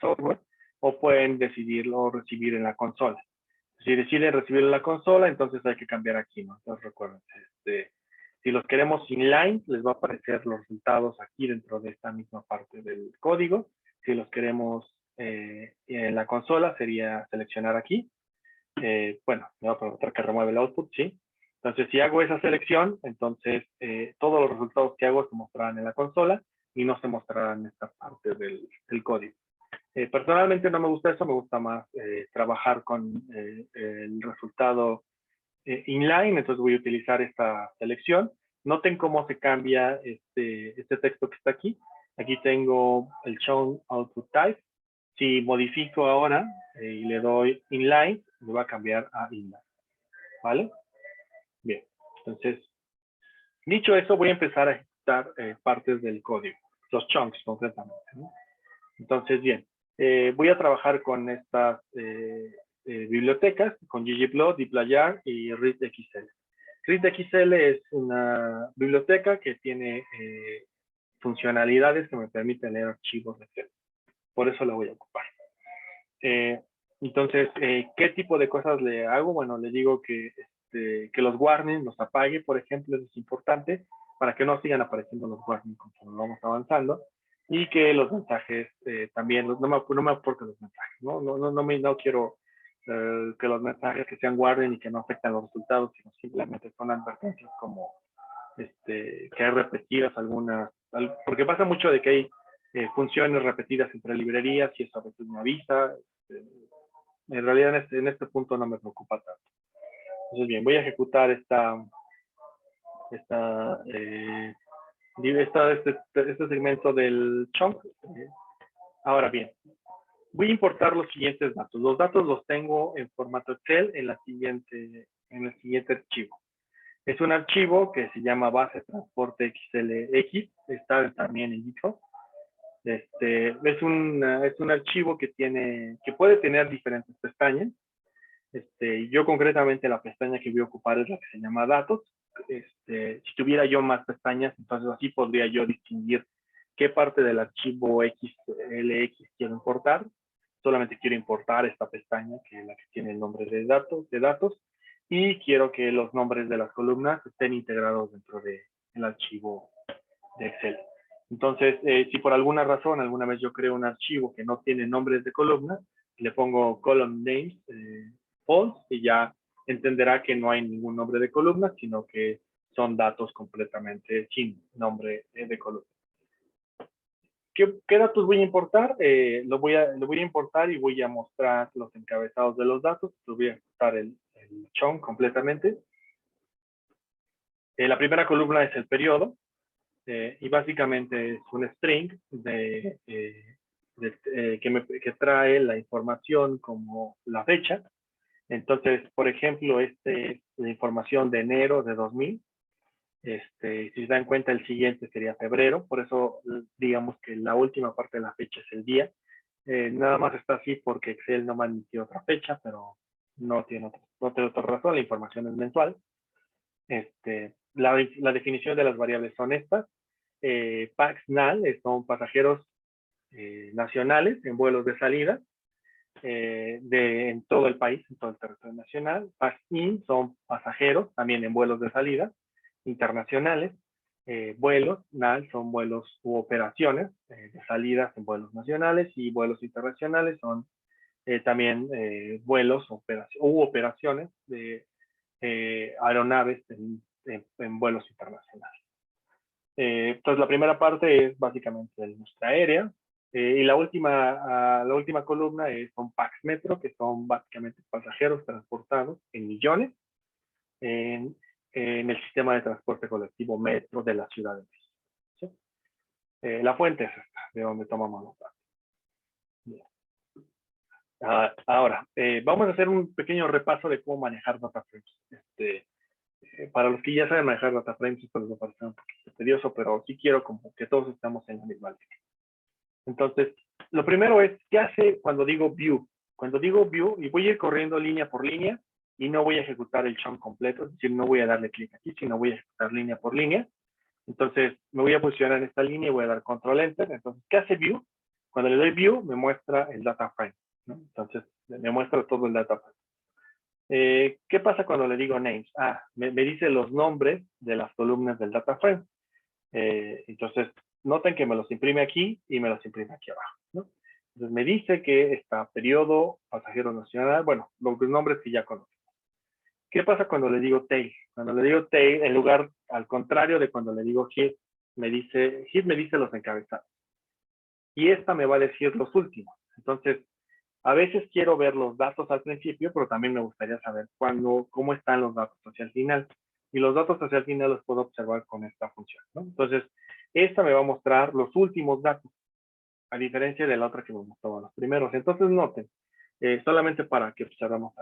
software, o pueden decidirlo recibir en la consola. Si deciden recibirlo en la consola, entonces hay que cambiar aquí, ¿no? Entonces recuerden, si los queremos inline, les va a aparecer los resultados aquí dentro de esta misma parte del código. Si los queremos en la consola, sería seleccionar aquí. Bueno, me va a preguntar que remueve el output, ¿sí? Entonces, si hago esa selección, entonces todos los resultados que hago se mostrarán en la consola y no se mostrarán en esta parte del código. Personalmente no me gusta eso, me gusta más trabajar con el resultado inline, entonces voy a utilizar esta selección. Noten cómo se cambia este texto que está aquí. Aquí tengo el shown output type. Si modifico ahora y le doy inline, me va a cambiar a inline. ¿Vale? Bien, entonces, dicho eso, voy a empezar a ejecutar partes del código, los chunks concretamente, ¿no? Entonces, bien, voy a trabajar con estas bibliotecas, con ggplot, dplyr y readxl. Readxl es una biblioteca que tiene funcionalidades que me permiten leer archivos de Excel. Por eso la voy a ocupar. Entonces, ¿qué tipo de cosas le hago? Bueno, le digo que los warnings los apague, por ejemplo, eso es importante, para que no sigan apareciendo los warnings conforme vamos avanzando, y que los mensajes también, no me aporten los mensajes, no quiero que los mensajes que sean warning y que no afecten los resultados, sino simplemente son advertencias como que hay repetidas algunas, porque pasa mucho de que hay funciones repetidas entre librerías y eso a veces me avisa. En realidad en este punto no me preocupa tanto. Entonces bien, voy a ejecutar este segmento del chunk. Ahora bien, voy a importar los siguientes datos. Los datos los tengo en formato Excel en el siguiente archivo. Es un archivo que se llama base transporte XLX, está también en GitHub. Es un archivo que puede tener diferentes pestañas. Yo concretamente la pestaña que voy a ocupar es la que se llama datos. Si tuviera yo más pestañas, entonces así podría yo distinguir qué parte del archivo XLX quiero importar. Solamente quiero importar esta pestaña, que es la que tiene el nombre de datos, y quiero que los nombres de las columnas estén integrados dentro del archivo de Excel. Entonces, si por alguna razón, alguna vez yo creo un archivo que no tiene nombres de columnas, le pongo column names false y ya entenderá que no hay ningún nombre de columna, sino que son datos completamente sin nombre de columna. ¿Qué datos voy a importar? Lo voy a importar y voy a mostrar los encabezados de los datos. Lo voy a ejecutar el chunk completamente. La primera columna es el periodo. Y básicamente es un string que trae la información como la fecha. Entonces, por ejemplo, es la información de enero de 2000. Si se dan cuenta, el siguiente sería febrero. Por eso, digamos que la última parte de la fecha es el día. Nada más está así porque Excel no me admitió otra fecha, pero no tiene otra razón. La información es mensual. La definición de las variables son estas. PAX-NAL son pasajeros nacionales en vuelos de salida en todo el país, en todo el territorio nacional. PAX-IN son pasajeros también en vuelos de salida internacionales. Vuelos, NAL son vuelos u operaciones de salidas en vuelos nacionales, y vuelos internacionales son también vuelos u operaciones de aeronaves en vuelos internacionales. Entonces, la primera parte es básicamente de nuestra aérea. Y la última columna son PAX Metro, que son básicamente pasajeros transportados en millones en el sistema de transporte colectivo Metro de la Ciudad de México. ¿Sí? La fuente es esta, de donde tomamos los datos. Bien. Ahora, vamos a hacer un pequeño repaso de cómo manejar data frames. Para los que ya saben manejar data frames, esto les va a parecer un poquito tedioso, pero sí quiero como que todos estemos en la misma línea. Entonces, lo primero es, ¿qué hace cuando digo view? Cuando digo view, y voy a ir corriendo línea por línea, y no voy a ejecutar el chunk completo, es decir, no voy a darle clic aquí, sino voy a ejecutar línea por línea. Entonces, me voy a posicionar en esta línea y voy a dar control enter. Entonces, ¿qué hace view? Cuando le doy view, me muestra el data frame, ¿no? Entonces, me muestra todo el data frame. ¿Qué pasa cuando le digo names? Me dice los nombres de las columnas del data frame. Entonces, noten que me los imprime aquí y me los imprime aquí abajo, ¿no? Entonces, me dice que está periodo, pasajero nacional, bueno, los nombres que ya conozco. ¿Qué pasa cuando le digo tail? Cuando le digo tail, en lugar, al contrario de cuando le digo head, head me dice los encabezados. Y esta me va a decir los últimos. Entonces, a veces quiero ver los datos al principio, pero también me gustaría saber cómo están los datos hacia el final. Y los datos hacia el final los puedo observar con esta función, ¿no? Entonces, esta me va a mostrar los últimos datos, a diferencia de la otra que me mostraba los primeros. Entonces, noten, solamente para que observemos.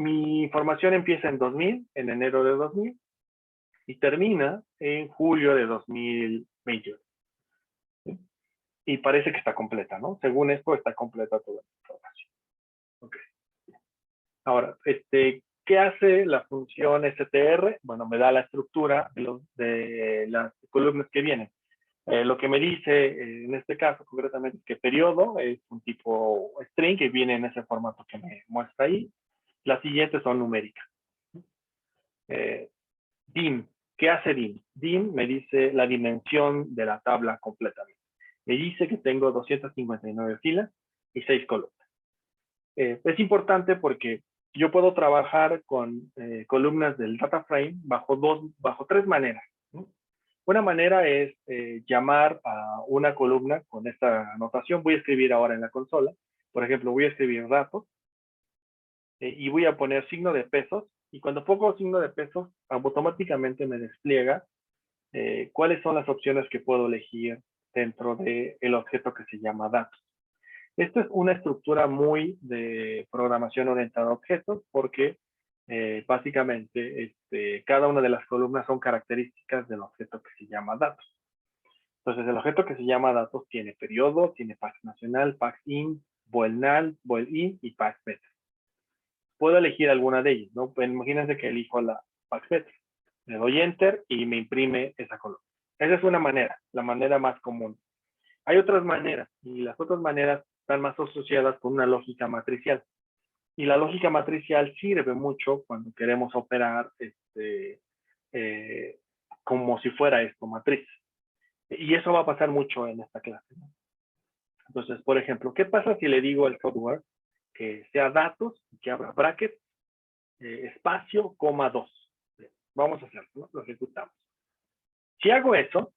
Mi información empieza en 2000, en enero de 2000, y termina en julio de 2021. ¿Sí? Y parece que está completa, ¿no? Según esto, está completa toda la información. Okay. Ahora, ¿qué hace la función str? Bueno, me da la estructura de las columnas que vienen. Lo que me dice en este caso, concretamente, es que periodo es un tipo string que viene en ese formato que me muestra ahí. Las siguientes son numéricas. Dim, ¿qué hace dim? Dim me dice la dimensión de la tabla completamente. Me dice que tengo 259 filas y 6 columnas. Es importante porque yo puedo trabajar con columnas del data frame bajo tres maneras, ¿no? Una manera es llamar a una columna con esta notación. Voy a escribir ahora en la consola. Por ejemplo, voy a escribir datos y voy a poner signo de pesos. Y cuando pongo signo de pesos, automáticamente me despliega cuáles son las opciones que puedo elegir dentro del objeto que se llama datos. Esta es una estructura muy de programación orientada a objetos porque básicamente cada una de las columnas son características del objeto que se llama datos. Entonces, el objeto que se llama datos tiene periodo, tiene pax nacional, pax in, boel null, boel in y pax meta. Puedo elegir alguna de ellas, ¿no? Pues imagínense que elijo la pax meta. Le doy enter y me imprime esa columna. Esa es una manera, la manera más común. Hay otras maneras y las otras maneras están más asociadas con una lógica matricial. Y la lógica matricial sirve mucho cuando queremos operar como si fuera esto, matriz. Y eso va a pasar mucho en esta clase, ¿no? Entonces, por ejemplo, ¿qué pasa si le digo al software que sea datos, que abra bracket, espacio, coma 2? Vamos a hacerlo, ¿no? Lo ejecutamos. Si hago eso,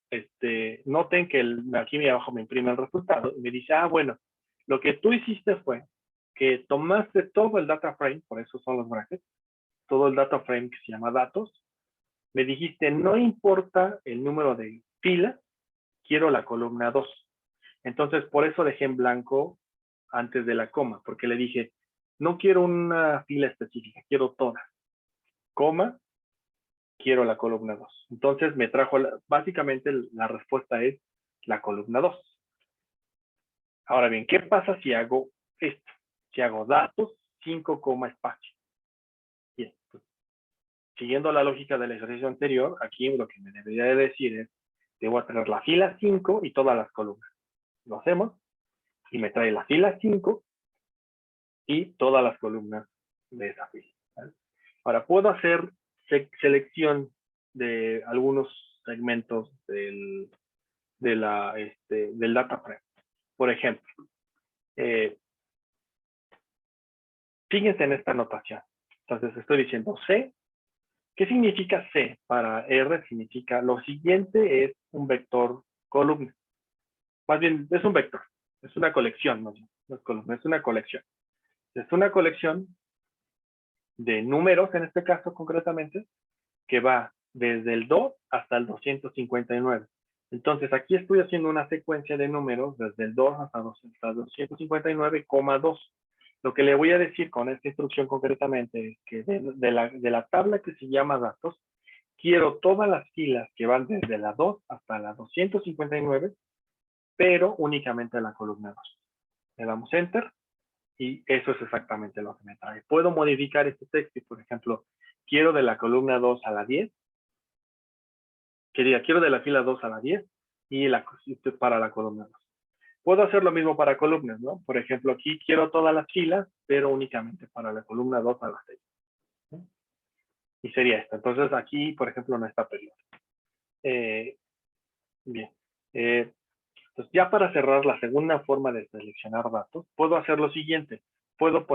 noten que aquí abajo me imprime el resultado y me dice, bueno, lo que tú hiciste fue que tomaste todo el data frame, por eso son los brackets, todo el data frame que se llama datos, me dijiste, no importa el número de filas, quiero la columna 2. Entonces, por eso dejé en blanco antes de la coma, porque le dije, no quiero una fila específica, quiero todas. Coma, quiero la columna 2. Entonces me trajo, básicamente la respuesta es la columna 2. Ahora bien, ¿qué pasa si hago esto? Si hago datos, 5, espacio. Bien, pues, siguiendo la lógica del ejercicio anterior, aquí lo que me debería de decir es, debo tener la fila 5 y todas las columnas. Lo hacemos y me trae la fila 5 y todas las columnas de esa fila, ¿vale? Ahora, puedo hacer selección de algunos segmentos del data frame. Por ejemplo, fíjense en esta notación. Entonces estoy diciendo C. ¿Qué significa C? Para R significa lo siguiente es un vector columna. Más bien, es un vector. Es una colección, no es columna, es una colección. Es una colección de números, en este caso concretamente, que va desde el 2 hasta el 259. Entonces, aquí estoy haciendo una secuencia de números desde el 2 hasta 259,2. Lo que le voy a decir con esta instrucción concretamente es que de la tabla que se llama datos, quiero todas las filas que van desde la 2 hasta la 259, pero únicamente la columna 2. Le damos Enter y eso es exactamente lo que me trae. Puedo modificar este texto y, por ejemplo, quiero de la columna 2 a la 10, Que diga, quiero de la fila 2 a la 10 y para la columna 2. Puedo hacer lo mismo para columnas, ¿no? Por ejemplo, aquí quiero todas las filas, pero únicamente para la columna 2 a la 6. ¿Sí? Y sería esta. Entonces aquí, por ejemplo, no está periodo. Bien. Entonces, ya para cerrar la segunda forma de seleccionar datos, puedo hacer lo siguiente. Puedo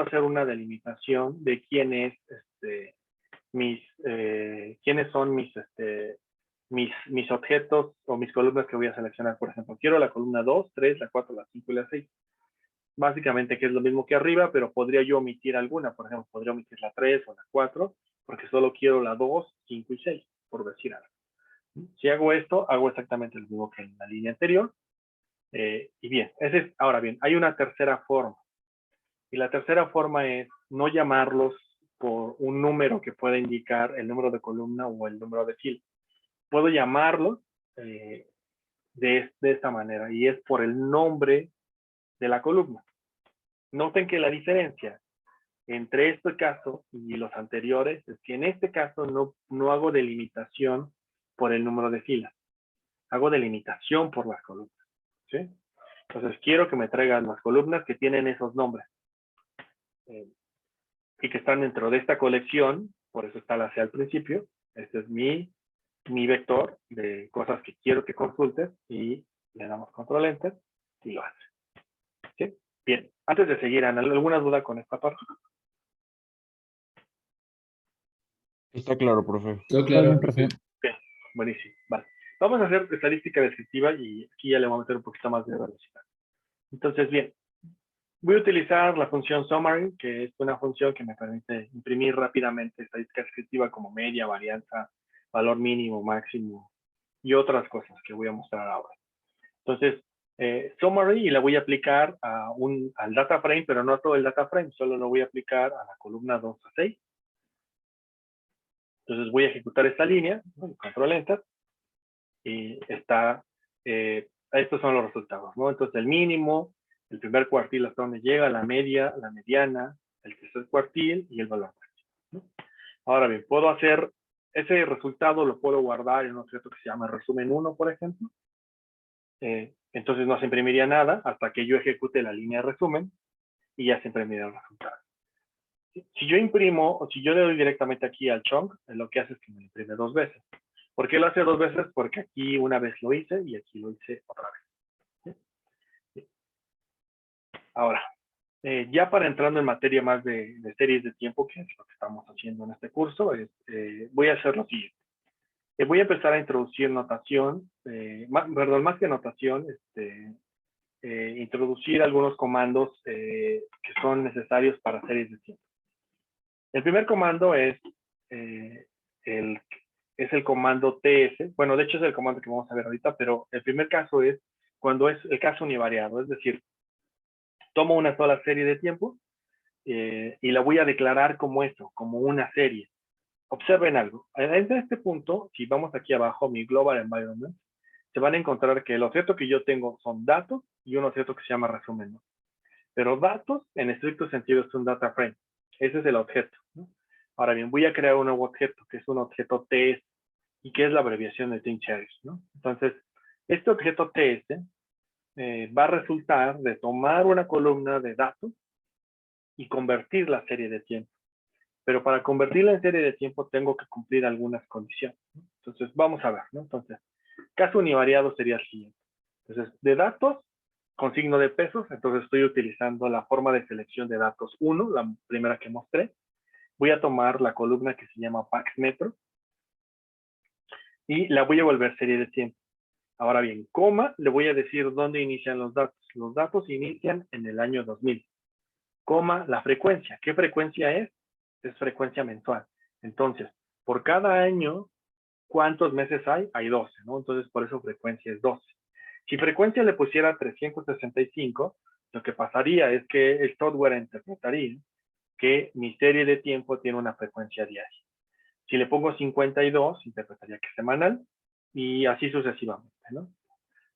hacer una delimitación de quiénes son mis objetos o mis columnas que voy a seleccionar. Por ejemplo, quiero la columna 2, 3, la 4, la 5 y la 6. Básicamente que es lo mismo que arriba, pero podría yo omitir alguna. Por ejemplo, podría omitir la 3 o la 4, porque solo quiero la 2, 5 y 6, por decir algo. Si hago esto, hago exactamente lo mismo que en la línea anterior. Y bien, ahora bien, hay una tercera forma. Y la tercera forma es no llamarlos por un número que pueda indicar el número de columna o el número de fila. Puedo llamarlos de esta manera, y es por el nombre de la columna. Noten que la diferencia entre este caso y los anteriores es que en este caso no hago delimitación por el número de filas. Hago delimitación por las columnas. ¿Sí? Entonces quiero que me traigan las columnas que tienen esos nombres. Y que están dentro de esta colección, por eso está la C al principio. Este es mi vector de cosas que quiero que consultes, y le damos control enter y lo hace. ¿Sí? Bien, antes de seguir, Ana, ¿alguna duda con esta parte? Está claro, profe. Todo claro, profe. Ok, buenísimo. Vale. Vamos a hacer estadística descriptiva y aquí ya le vamos a meter un poquito más de velocidad. Entonces, bien, voy a utilizar la función summary, que es una función que me permite imprimir rápidamente estadística descriptiva como media, varianza, valor mínimo, máximo y otras cosas que voy a mostrar ahora. Entonces, summary, y la voy a aplicar al data frame, pero no a todo el data frame, solo lo voy a aplicar a la columna 2 a 6. Entonces voy a ejecutar esta línea, control enter, y estos son los resultados, ¿no? Entonces el mínimo, el primer cuartil hasta donde llega, la media, la mediana, el tercer cuartil y el valor máximo, ¿no? Ahora bien, puedo hacer ese resultado, lo puedo guardar en un objeto que se llama resumen 1, por ejemplo. Entonces no se imprimiría nada hasta que yo ejecute la línea de resumen y ya se imprimirá el resultado. Si yo imprimo, o si yo le doy directamente aquí al chunk, lo que hace es que me lo imprime 2 veces. ¿Por qué lo hace 2 veces? Porque aquí una vez lo hice y aquí lo hice otra vez. ¿Sí? Ahora, ya para entrando en materia más de series de tiempo, que es lo que estamos haciendo en este curso, voy a hacer lo siguiente. Voy a empezar a introducir notación, más que notación, introducir algunos comandos que son necesarios para series de tiempo. El primer comando es el comando TS. Bueno, de hecho es el comando que vamos a ver ahorita, pero el primer caso es cuando es el caso univariado, es decir, tomo una sola serie de tiempo y la voy a declarar como eso, como una serie. Observen algo. En este punto, si vamos aquí abajo, mi Global Environment, se van a encontrar que el objeto que yo tengo son datos y un objeto que se llama resumen, ¿no? Pero datos, en estricto sentido, es un data frame. Ese es el objeto, ¿no? Ahora bien, voy a crear un nuevo objeto, que es un objeto TS, y que es la abreviación de Team Cherries, ¿no? Entonces, este objeto TS va a resultar de tomar una columna de datos y convertir la serie de tiempo. Pero para convertirla en serie de tiempo tengo que cumplir algunas condiciones, ¿no? Entonces, vamos a ver, ¿no? Entonces, caso univariado sería el siguiente. Entonces, de datos con signo de pesos, entonces estoy utilizando la forma de selección de datos 1, la primera que mostré. Voy a tomar la columna que se llama PaxMetro y la voy a volver serie de tiempo. Ahora bien, coma, le voy a decir dónde inician los datos. Los datos inician en el año 2000. Coma, la frecuencia. ¿Qué frecuencia es? Es frecuencia mensual. Entonces, por cada año, ¿cuántos meses hay? Hay 12, ¿no? Entonces, por eso frecuencia es 12. Si frecuencia le pusiera 365, lo que pasaría es que el software interpretaría que mi serie de tiempo tiene una frecuencia diaria. Si le pongo 52, interpretaría que es semanal, y así sucesivamente, ¿no?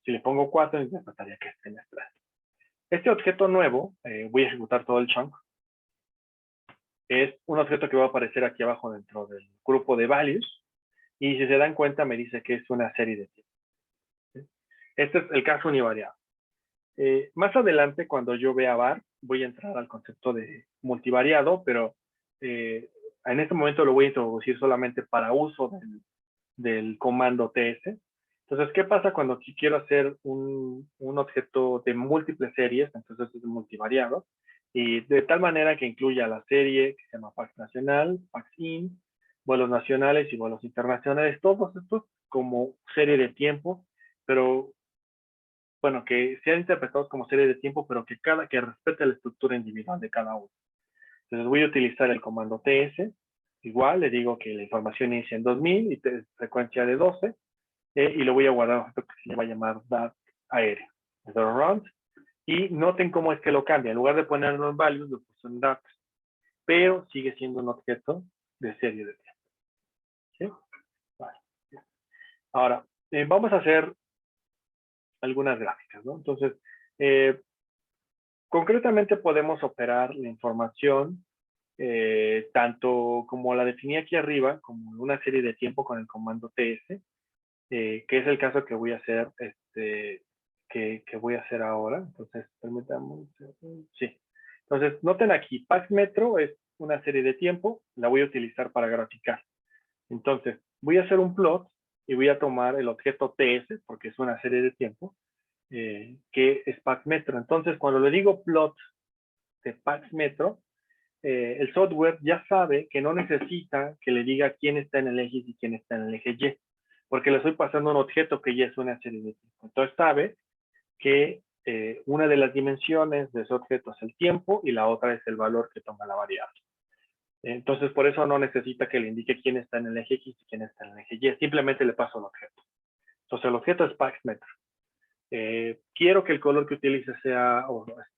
Si le pongo 4, interpretaría que es trimestral. Este objeto nuevo, voy a ejecutar todo el chunk, es un objeto que va a aparecer aquí abajo dentro del grupo de values, Y si se dan cuenta, me dice que es una serie de tiempo. ¿Sí? Este es el caso univariado. Más adelante, cuando yo vea var, voy a entrar al concepto de multivariado, pero en este momento lo voy a introducir solamente para uso del comando TS. Entonces, ¿qué pasa cuando quiero hacer un objeto de múltiples series? Entonces es multivariado. Y de tal manera que incluya la serie que se llama PAX nacional, PAX in, vuelos nacionales y vuelos internacionales, todos estos como serie de tiempo, pero bueno, que sean interpretados como serie de tiempo, pero que respete la estructura individual de cada uno. Entonces voy a utilizar el comando TS, igual le digo que la información inicia en 2000 y frecuencia de 12, y lo voy a guardar un objeto que se va a llamar DAT aéreo. Runs, y noten cómo es que lo cambia. En lugar de ponerlo en values, lo puso en DAT, pero sigue siendo un objeto de serie de tiempo. ¿Sí? Vale. Ahora, vamos a hacer algunas gráficas, ¿no? Entonces, concretamente podemos operar la información tanto como la definí aquí arriba, como una serie de tiempo con el comando TS, que es el caso que voy a hacer, que voy a hacer ahora. Entonces, permítame, sí. Entonces, noten aquí, Pax Metro es una serie de tiempo, la voy a utilizar para graficar. Entonces, voy a hacer un plot y voy a tomar el objeto TS, porque es una serie de tiempo, que es Pax Metro. Entonces, cuando le digo plot de Pax Metro, el software ya sabe que no necesita que le diga quién está en el eje X y quién está en el eje Y, porque le estoy pasando un objeto que ya es una serie de tiempo. Entonces sabe que una de las dimensiones de ese objeto es el tiempo y la otra es el valor que toma la variable. Entonces por eso no necesita que le indique quién está en el eje X y quién está en el eje Y, simplemente le paso el objeto. Entonces el objeto es Pax Metro. Quiero que el color que utilice sea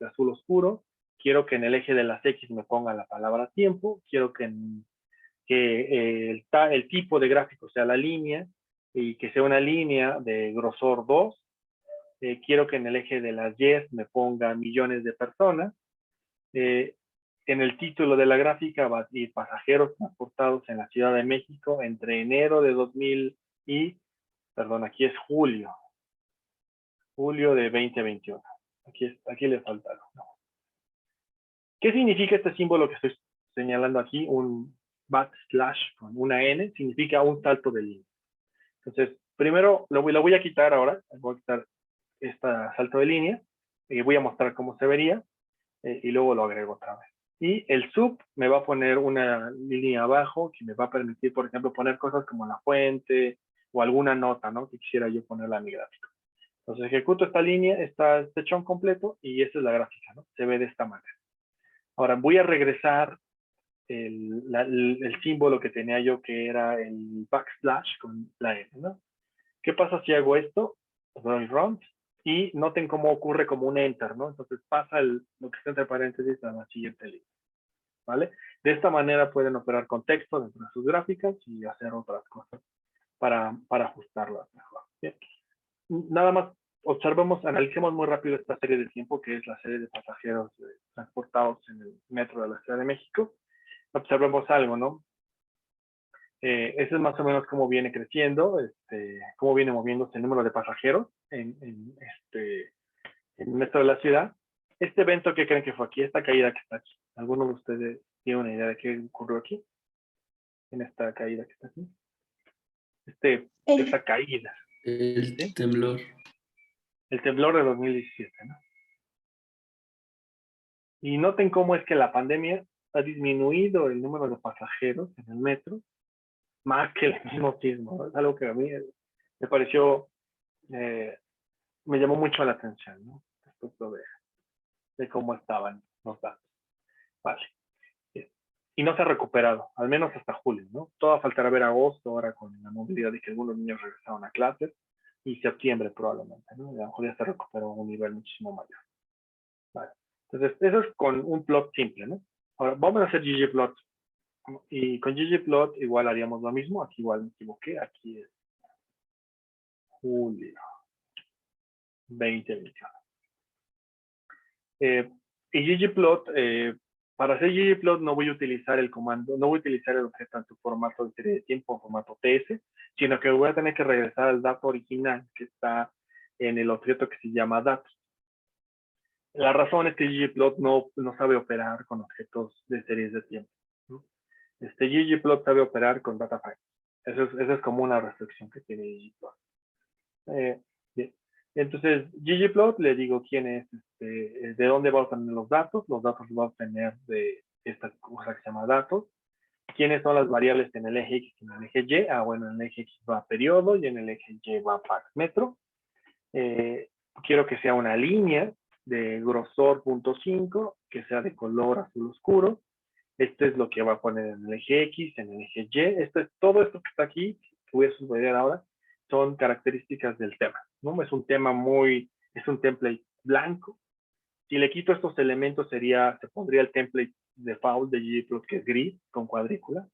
azul oscuro. Quiero que en el eje de las X me ponga la palabra tiempo. Quiero que el tipo de gráfico sea la línea y que sea una línea de grosor 2. Quiero que en el eje de las Y me ponga millones de personas. En el título de la gráfica va a decir pasajeros transportados en la Ciudad de México entre enero de 2000 y, perdón, aquí es julio de 2021. Aquí le falta algo. No. ¿Qué significa este símbolo que estoy señalando aquí? Un backslash con una N, significa un salto de línea. Entonces, primero lo voy a quitar ahora. Voy a quitar este salto de línea y voy a mostrar cómo se vería y luego lo agrego otra vez. Y el sub me va a poner una línea abajo que me va a permitir, por ejemplo, poner cosas como la fuente o alguna nota, ¿no? Que quisiera yo ponerla en mi gráfico. Entonces ejecuto esta línea, este chón completo y esa es la gráfica, ¿no? Se ve de esta manera. Ahora voy a regresar el símbolo que tenía yo, que era el backslash con la N, ¿no? ¿Qué pasa si hago esto? Doy run y noten cómo ocurre como un enter, ¿no? Entonces pasa lo que está entre paréntesis a la siguiente línea, ¿vale? De esta manera pueden operar con texto dentro de sus gráficas y hacer otras cosas para ajustarlas mejor. Bien. Nada más observemos, analicemos muy rápido esta serie de tiempo, que es la serie de pasajeros transportados en el metro de la Ciudad de México. Observemos algo, ¿no? Ese es más o menos cómo viene creciendo, cómo viene moviéndose el número de pasajeros en el metro de la ciudad. Este evento, ¿qué creen que fue aquí? Esta caída que está aquí. ¿Alguno de ustedes tiene una idea de qué ocurrió aquí? En esta caída que está aquí. Esta caída. El ¿sí? temblor. El temblor de 2017, ¿no? Y noten cómo es que la pandemia ha disminuido el número de pasajeros en el metro más que el mismo sismo, ¿no? Es algo que a mí me pareció, me llamó mucho la atención, ¿no? Respecto de cómo estaban los datos. Vale. Y no se ha recuperado, al menos hasta julio, ¿no? Todo faltará ver agosto ahora con la movilidad de que algunos niños regresaron a clases y septiembre probablemente, ¿no? Y a lo mejor ya se recuperó a un nivel muchísimo mayor. Vale. Entonces, eso es con un plot simple, ¿no? Ahora, vamos a hacer ggplot. Y con ggplot igual haríamos lo mismo. Aquí igual me equivoqué. Aquí es julio 2021. Y ggplot Para hacer ggplot no voy a utilizar el comando, no voy a utilizar el objeto en su formato de serie de tiempo, formato TS, sino que voy a tener que regresar al dato original que está en el objeto que se llama datos. La razón es que ggplot no sabe operar con objetos de series de tiempo, ¿no? ggplot sabe operar con data frames. Esa es como una restricción que tiene ggplot. Bien. Entonces, ggplot le digo quién es, de dónde va a obtener los datos los va a obtener de esta cosa que se llama datos, quiénes son las variables en el eje X y en el eje Y, bueno, en el eje X va periodo y en el eje Y va pax metro. Quiero que sea una línea de grosor 0.5, que sea de color azul oscuro. Esto es lo que va a poner en el eje X, en el eje Y. Todo esto que está aquí, que voy a subrayar ahora, son características del tema, ¿no? Es un template blanco. Si le quito estos elementos, se pondría el template default de ggplot, que es gris, con cuadrícula.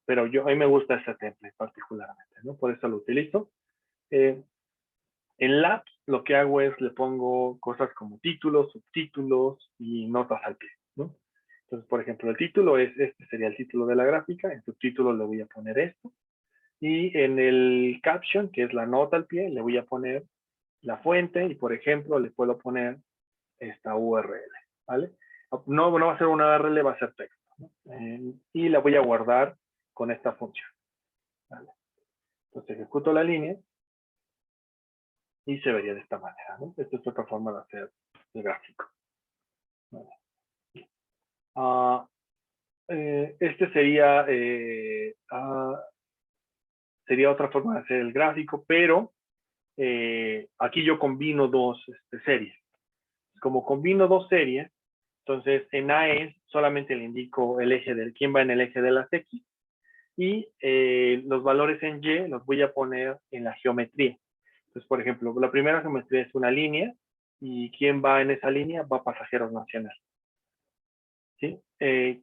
Pero a mí me gusta ese template particularmente, ¿no? Por eso lo utilizo. En Labs, lo que hago es le pongo cosas como títulos, subtítulos y notas al pie, ¿no? Entonces, por ejemplo, el título este sería el título de la gráfica. En subtítulo le voy a poner esto. Y en el caption, que es la nota al pie, le voy a poner la fuente y, por ejemplo, le puedo poner esta URL, ¿vale? No va a ser una URL, va a ser texto, ¿no? Y la voy a guardar con esta función, ¿vale? Entonces ejecuto la línea y se vería de esta manera, ¿no? Esta es otra forma de hacer el gráfico, ¿vale? Este sería otra forma de hacer el gráfico, pero aquí yo combino dos series. Como combino dos series, entonces en AES solamente le indico el eje quién va en el eje de las X, y los valores en Y los voy a poner en la geometría. Entonces, por ejemplo, la primera geometría es una línea, y quién va en esa línea va pasajeros nacionales. ¿Sí?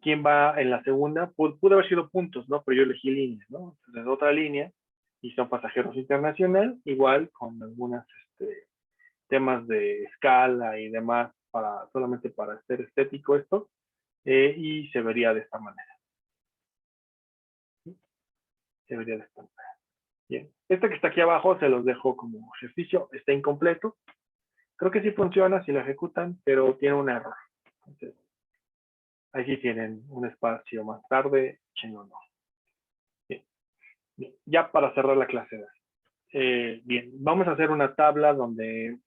¿Quién va en la segunda? Pudo haber sido puntos, ¿no? Pero yo elegí líneas, ¿no? Entonces, otra línea, y son pasajeros internacional, igual con algunos temas de escala y demás, solamente para ser estético esto, y se vería de esta manera. ¿Sí? Se vería de esta manera. Bien. Este que está aquí abajo se los dejo como ejercicio, está incompleto. Creo que sí funciona si lo ejecutan, pero tiene un error. Entonces, aquí tienen un espacio más tarde, chino no. Bien. Bien. Ya para cerrar la clase. Bien, vamos a hacer una tabla donde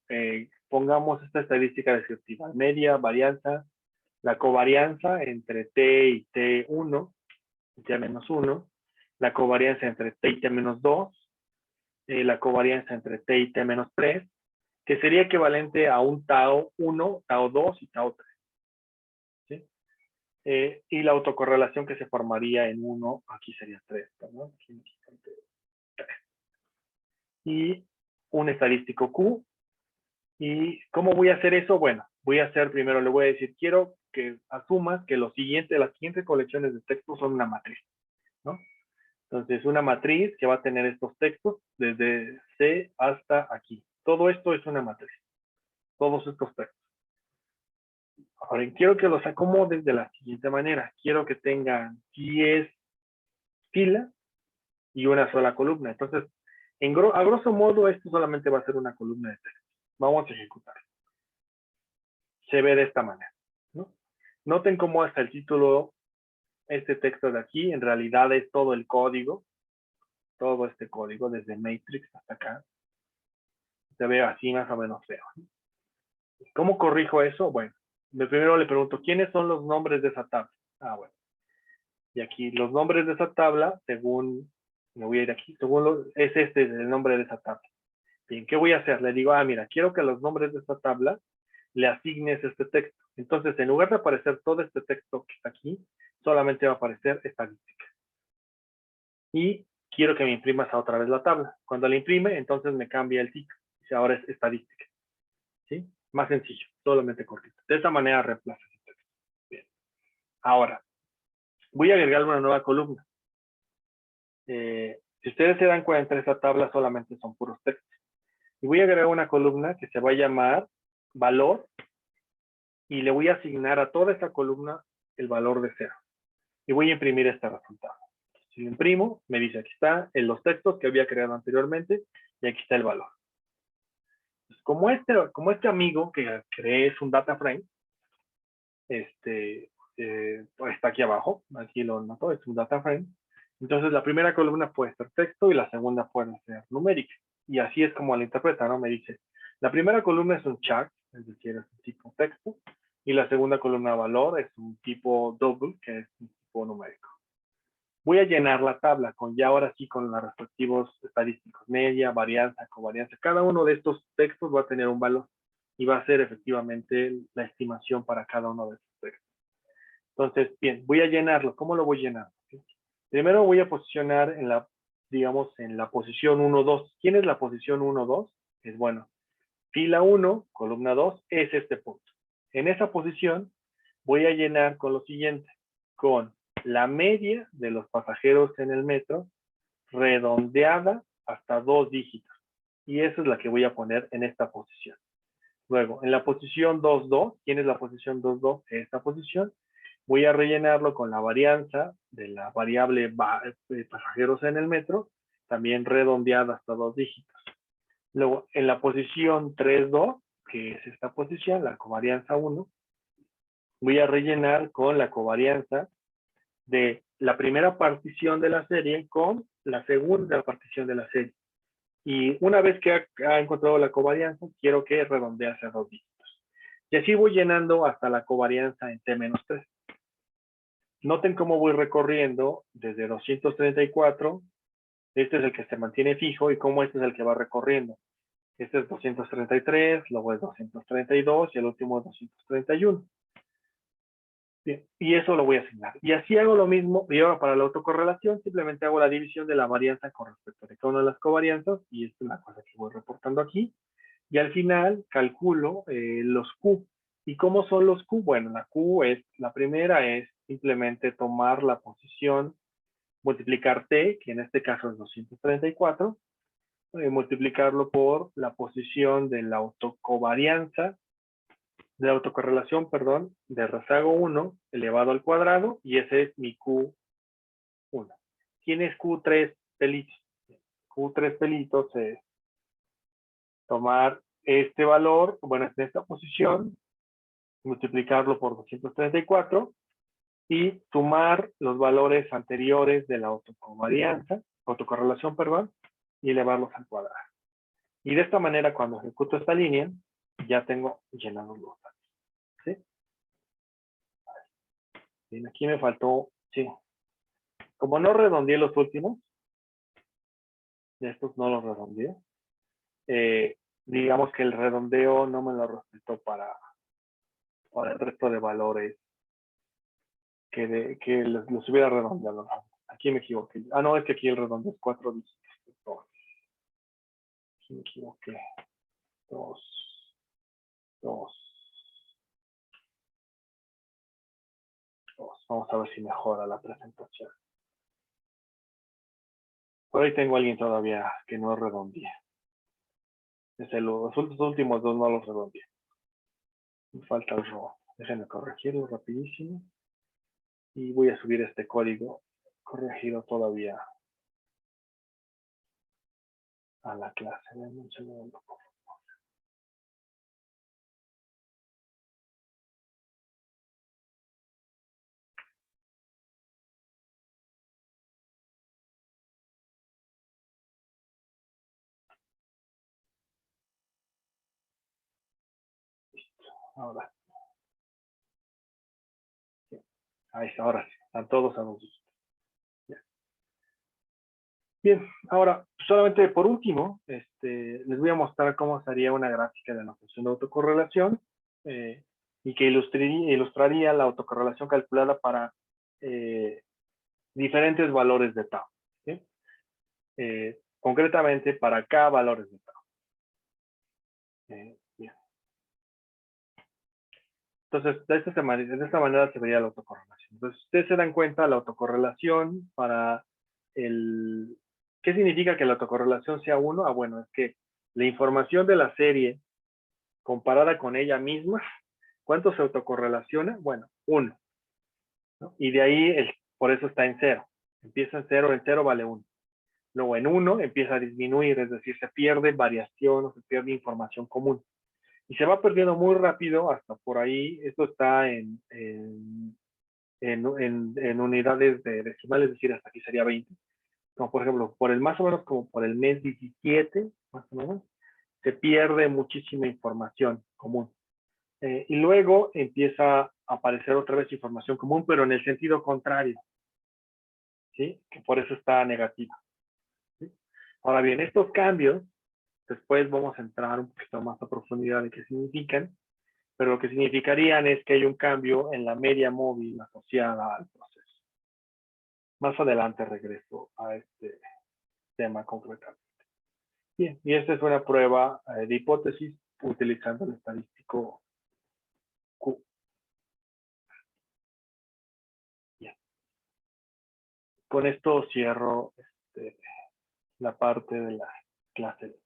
pongamos esta estadística descriptiva: media, varianza, la covarianza entre T y T1, T-1, la covarianza entre T y T-2, la covarianza entre T y T-3, que sería equivalente a un tau 1, tau 2 y tau 3. ¿Sí? Y la autocorrelación que se formaría en 1, aquí sería 3, ¿no? Aquí 3. Y un estadístico Q. ¿Y cómo voy a hacer eso? Bueno, primero le voy a decir, quiero que asumas que las siguientes colecciones de textos son una matriz, ¿no? Entonces, una matriz que va a tener estos textos desde C hasta aquí. Todo esto es una matriz. Todos estos textos. Ahora, quiero que los acomodes de la siguiente manera. Quiero que tengan 10 filas y una sola columna. Entonces, a grosso modo, esto solamente va a ser una columna de texto. Vamos a ejecutar. Se ve de esta manera, ¿no? Noten cómo hasta el título, este texto de aquí, en realidad es todo el código, todo este código, desde Matrix hasta acá. Se ve así más o menos feo. ¿Cómo corrijo eso? Bueno, primero le pregunto, ¿quiénes son los nombres de esa tabla? Bueno. Y aquí los nombres de esa tabla, según, me voy a ir aquí, es el nombre de esa tabla. Bien, ¿qué voy a hacer? Le digo, mira, quiero que los nombres de esta tabla le asignes este texto. Entonces, en lugar de aparecer todo este texto que está aquí, solamente va a aparecer estadística. Y quiero que me imprimas otra vez la tabla. Cuando la imprime, entonces me cambia el título. Dice, ahora es estadística. ¿Sí? Más sencillo, solamente cortito. De esa manera reemplaza ese texto. Bien. Ahora, voy a agregar una nueva columna. Si ustedes se dan cuenta, esta tabla solamente son puros textos. Y voy a agregar una columna que se va a llamar valor, y le voy a asignar a toda esta columna el valor de 0. Y voy a imprimir este resultado. Si lo imprimo, me dice aquí está en los textos que había creado anteriormente y aquí está el valor. Entonces, como este amigo que creé es un data frame, está aquí abajo, aquí lo noto, es un data frame. Entonces la primera columna puede ser texto y la segunda puede ser numérica. Y así es como la interpreta, ¿no? Me dice, la primera columna es un chart, es decir, es un tipo texto, y la segunda columna valor es un tipo double, que es un tipo numérico. Voy a llenar la tabla ya ahora sí con los respectivos estadísticos, media, varianza, covarianza. Cada uno de estos textos va a tener un valor y va a ser efectivamente la estimación para cada uno de estos textos. Entonces, bien, voy a llenarlo. ¿Cómo lo voy llenando? ¿Sí? Primero voy a posicionar en la, digamos, en la posición 1, 2. ¿Quién es la posición 1, 2? Es bueno, fila 1, columna 2, es este punto. En esa posición voy a llenar con lo siguiente, con la media de los pasajeros en el metro, redondeada hasta 2 dígitos. Y esa es la que voy a poner en esta posición. Luego, en la posición 2, 2, ¿quién es la posición 2, 2? Esta posición. Voy a rellenarlo con la varianza de la variable pasajeros en el metro, también redondeada hasta 2 dígitos. Luego, en la posición 3, 2, que es esta posición, la covarianza 1, voy a rellenar con la covarianza de la primera partición de la serie con la segunda partición de la serie. Y una vez que ha encontrado la covarianza, quiero que redondee hacia 2 dígitos. Y así voy llenando hasta la covarianza en T-3. Noten cómo voy recorriendo desde 234. Este es el que se mantiene fijo y cómo este es el que va recorriendo. Este es 233, luego es 232 y el último es 231. Bien, y eso lo voy a asignar. Y así hago lo mismo, y ahora para la autocorrelación simplemente hago la división de la varianza con respecto a cada una de las covarianzas, y esta es la cosa que voy reportando aquí. Y al final calculo los Q. ¿Y cómo son los Q? Bueno, la primera es simplemente tomar la posición, multiplicar T, que en este caso es 234, multiplicarlo por la posición de la autocovarianza, de autocorrelación, perdón, de rezago 1 elevado al cuadrado, y ese es mi Q1. ¿Quién es Q3 pelitos? Q3 pelitos es tomar este valor, bueno, en esta posición, multiplicarlo por 234 y sumar los valores anteriores de la autocorrelación, perdón, y elevarlos al cuadrado. Y de esta manera, cuando ejecuto esta línea, ya tengo llenados los datos. ¿Sí? Bien, aquí me faltó, sí. Como no redondeé los últimos, estos no los redondeé, digamos que el redondeo no me lo respetó para el resto de valores que los hubiera redondeado. Aquí me equivoqué. Ah, no, es que aquí el redondeo es 4 dígitos. Aquí me equivoqué. 2, 2, 2. Vamos a ver si mejora la presentación. Por ahí tengo a alguien todavía que no redondea. Los últimos dos no los redondeé. Me falta el rojo. Déjenme corregirlo rapidísimo. Y voy a subir este código corregido todavía a la clase. Denme un segundo. Listo. Ahora. Sí. Ahí está, ahora sí. Están todos a los dígitos. Bien, ahora, solamente por último, les voy a mostrar cómo sería una gráfica de la función de autocorrelación y que ilustraría la autocorrelación calculada para diferentes valores de tau. ¿Sí? Concretamente para K valores de tau. Bien. Entonces, de esta manera se vería la autocorrelación. Entonces, ustedes se dan cuenta, la autocorrelación para el... ¿Qué significa que la autocorrelación sea 1? Ah, bueno, es que la información de la serie comparada con ella misma, ¿cuánto se autocorrelaciona? Bueno, 1. ¿no? Y de ahí, por eso está en 0. Empieza en 0 vale 1. Luego en 1 empieza a disminuir, es decir, se pierde variación o se pierde información común. Y se va perdiendo muy rápido hasta por ahí. Esto está en unidades decimales, es decir, hasta aquí sería 20. Como por ejemplo, por el más o menos como por el mes 17, más o menos, se pierde muchísima información común. Y luego empieza a aparecer otra vez información común, pero en el sentido contrario, ¿sí? Que por eso está negativa, ¿sí? Ahora bien, estos cambios, después vamos a entrar un poquito más a profundidad de qué significan, pero lo que significarían es que hay un cambio en la media móvil asociada al proceso. Más adelante regreso a este tema concretamente. Bien, y esta es una prueba de hipótesis utilizando el estadístico Q. Bien. Con esto cierro la parte de la clase.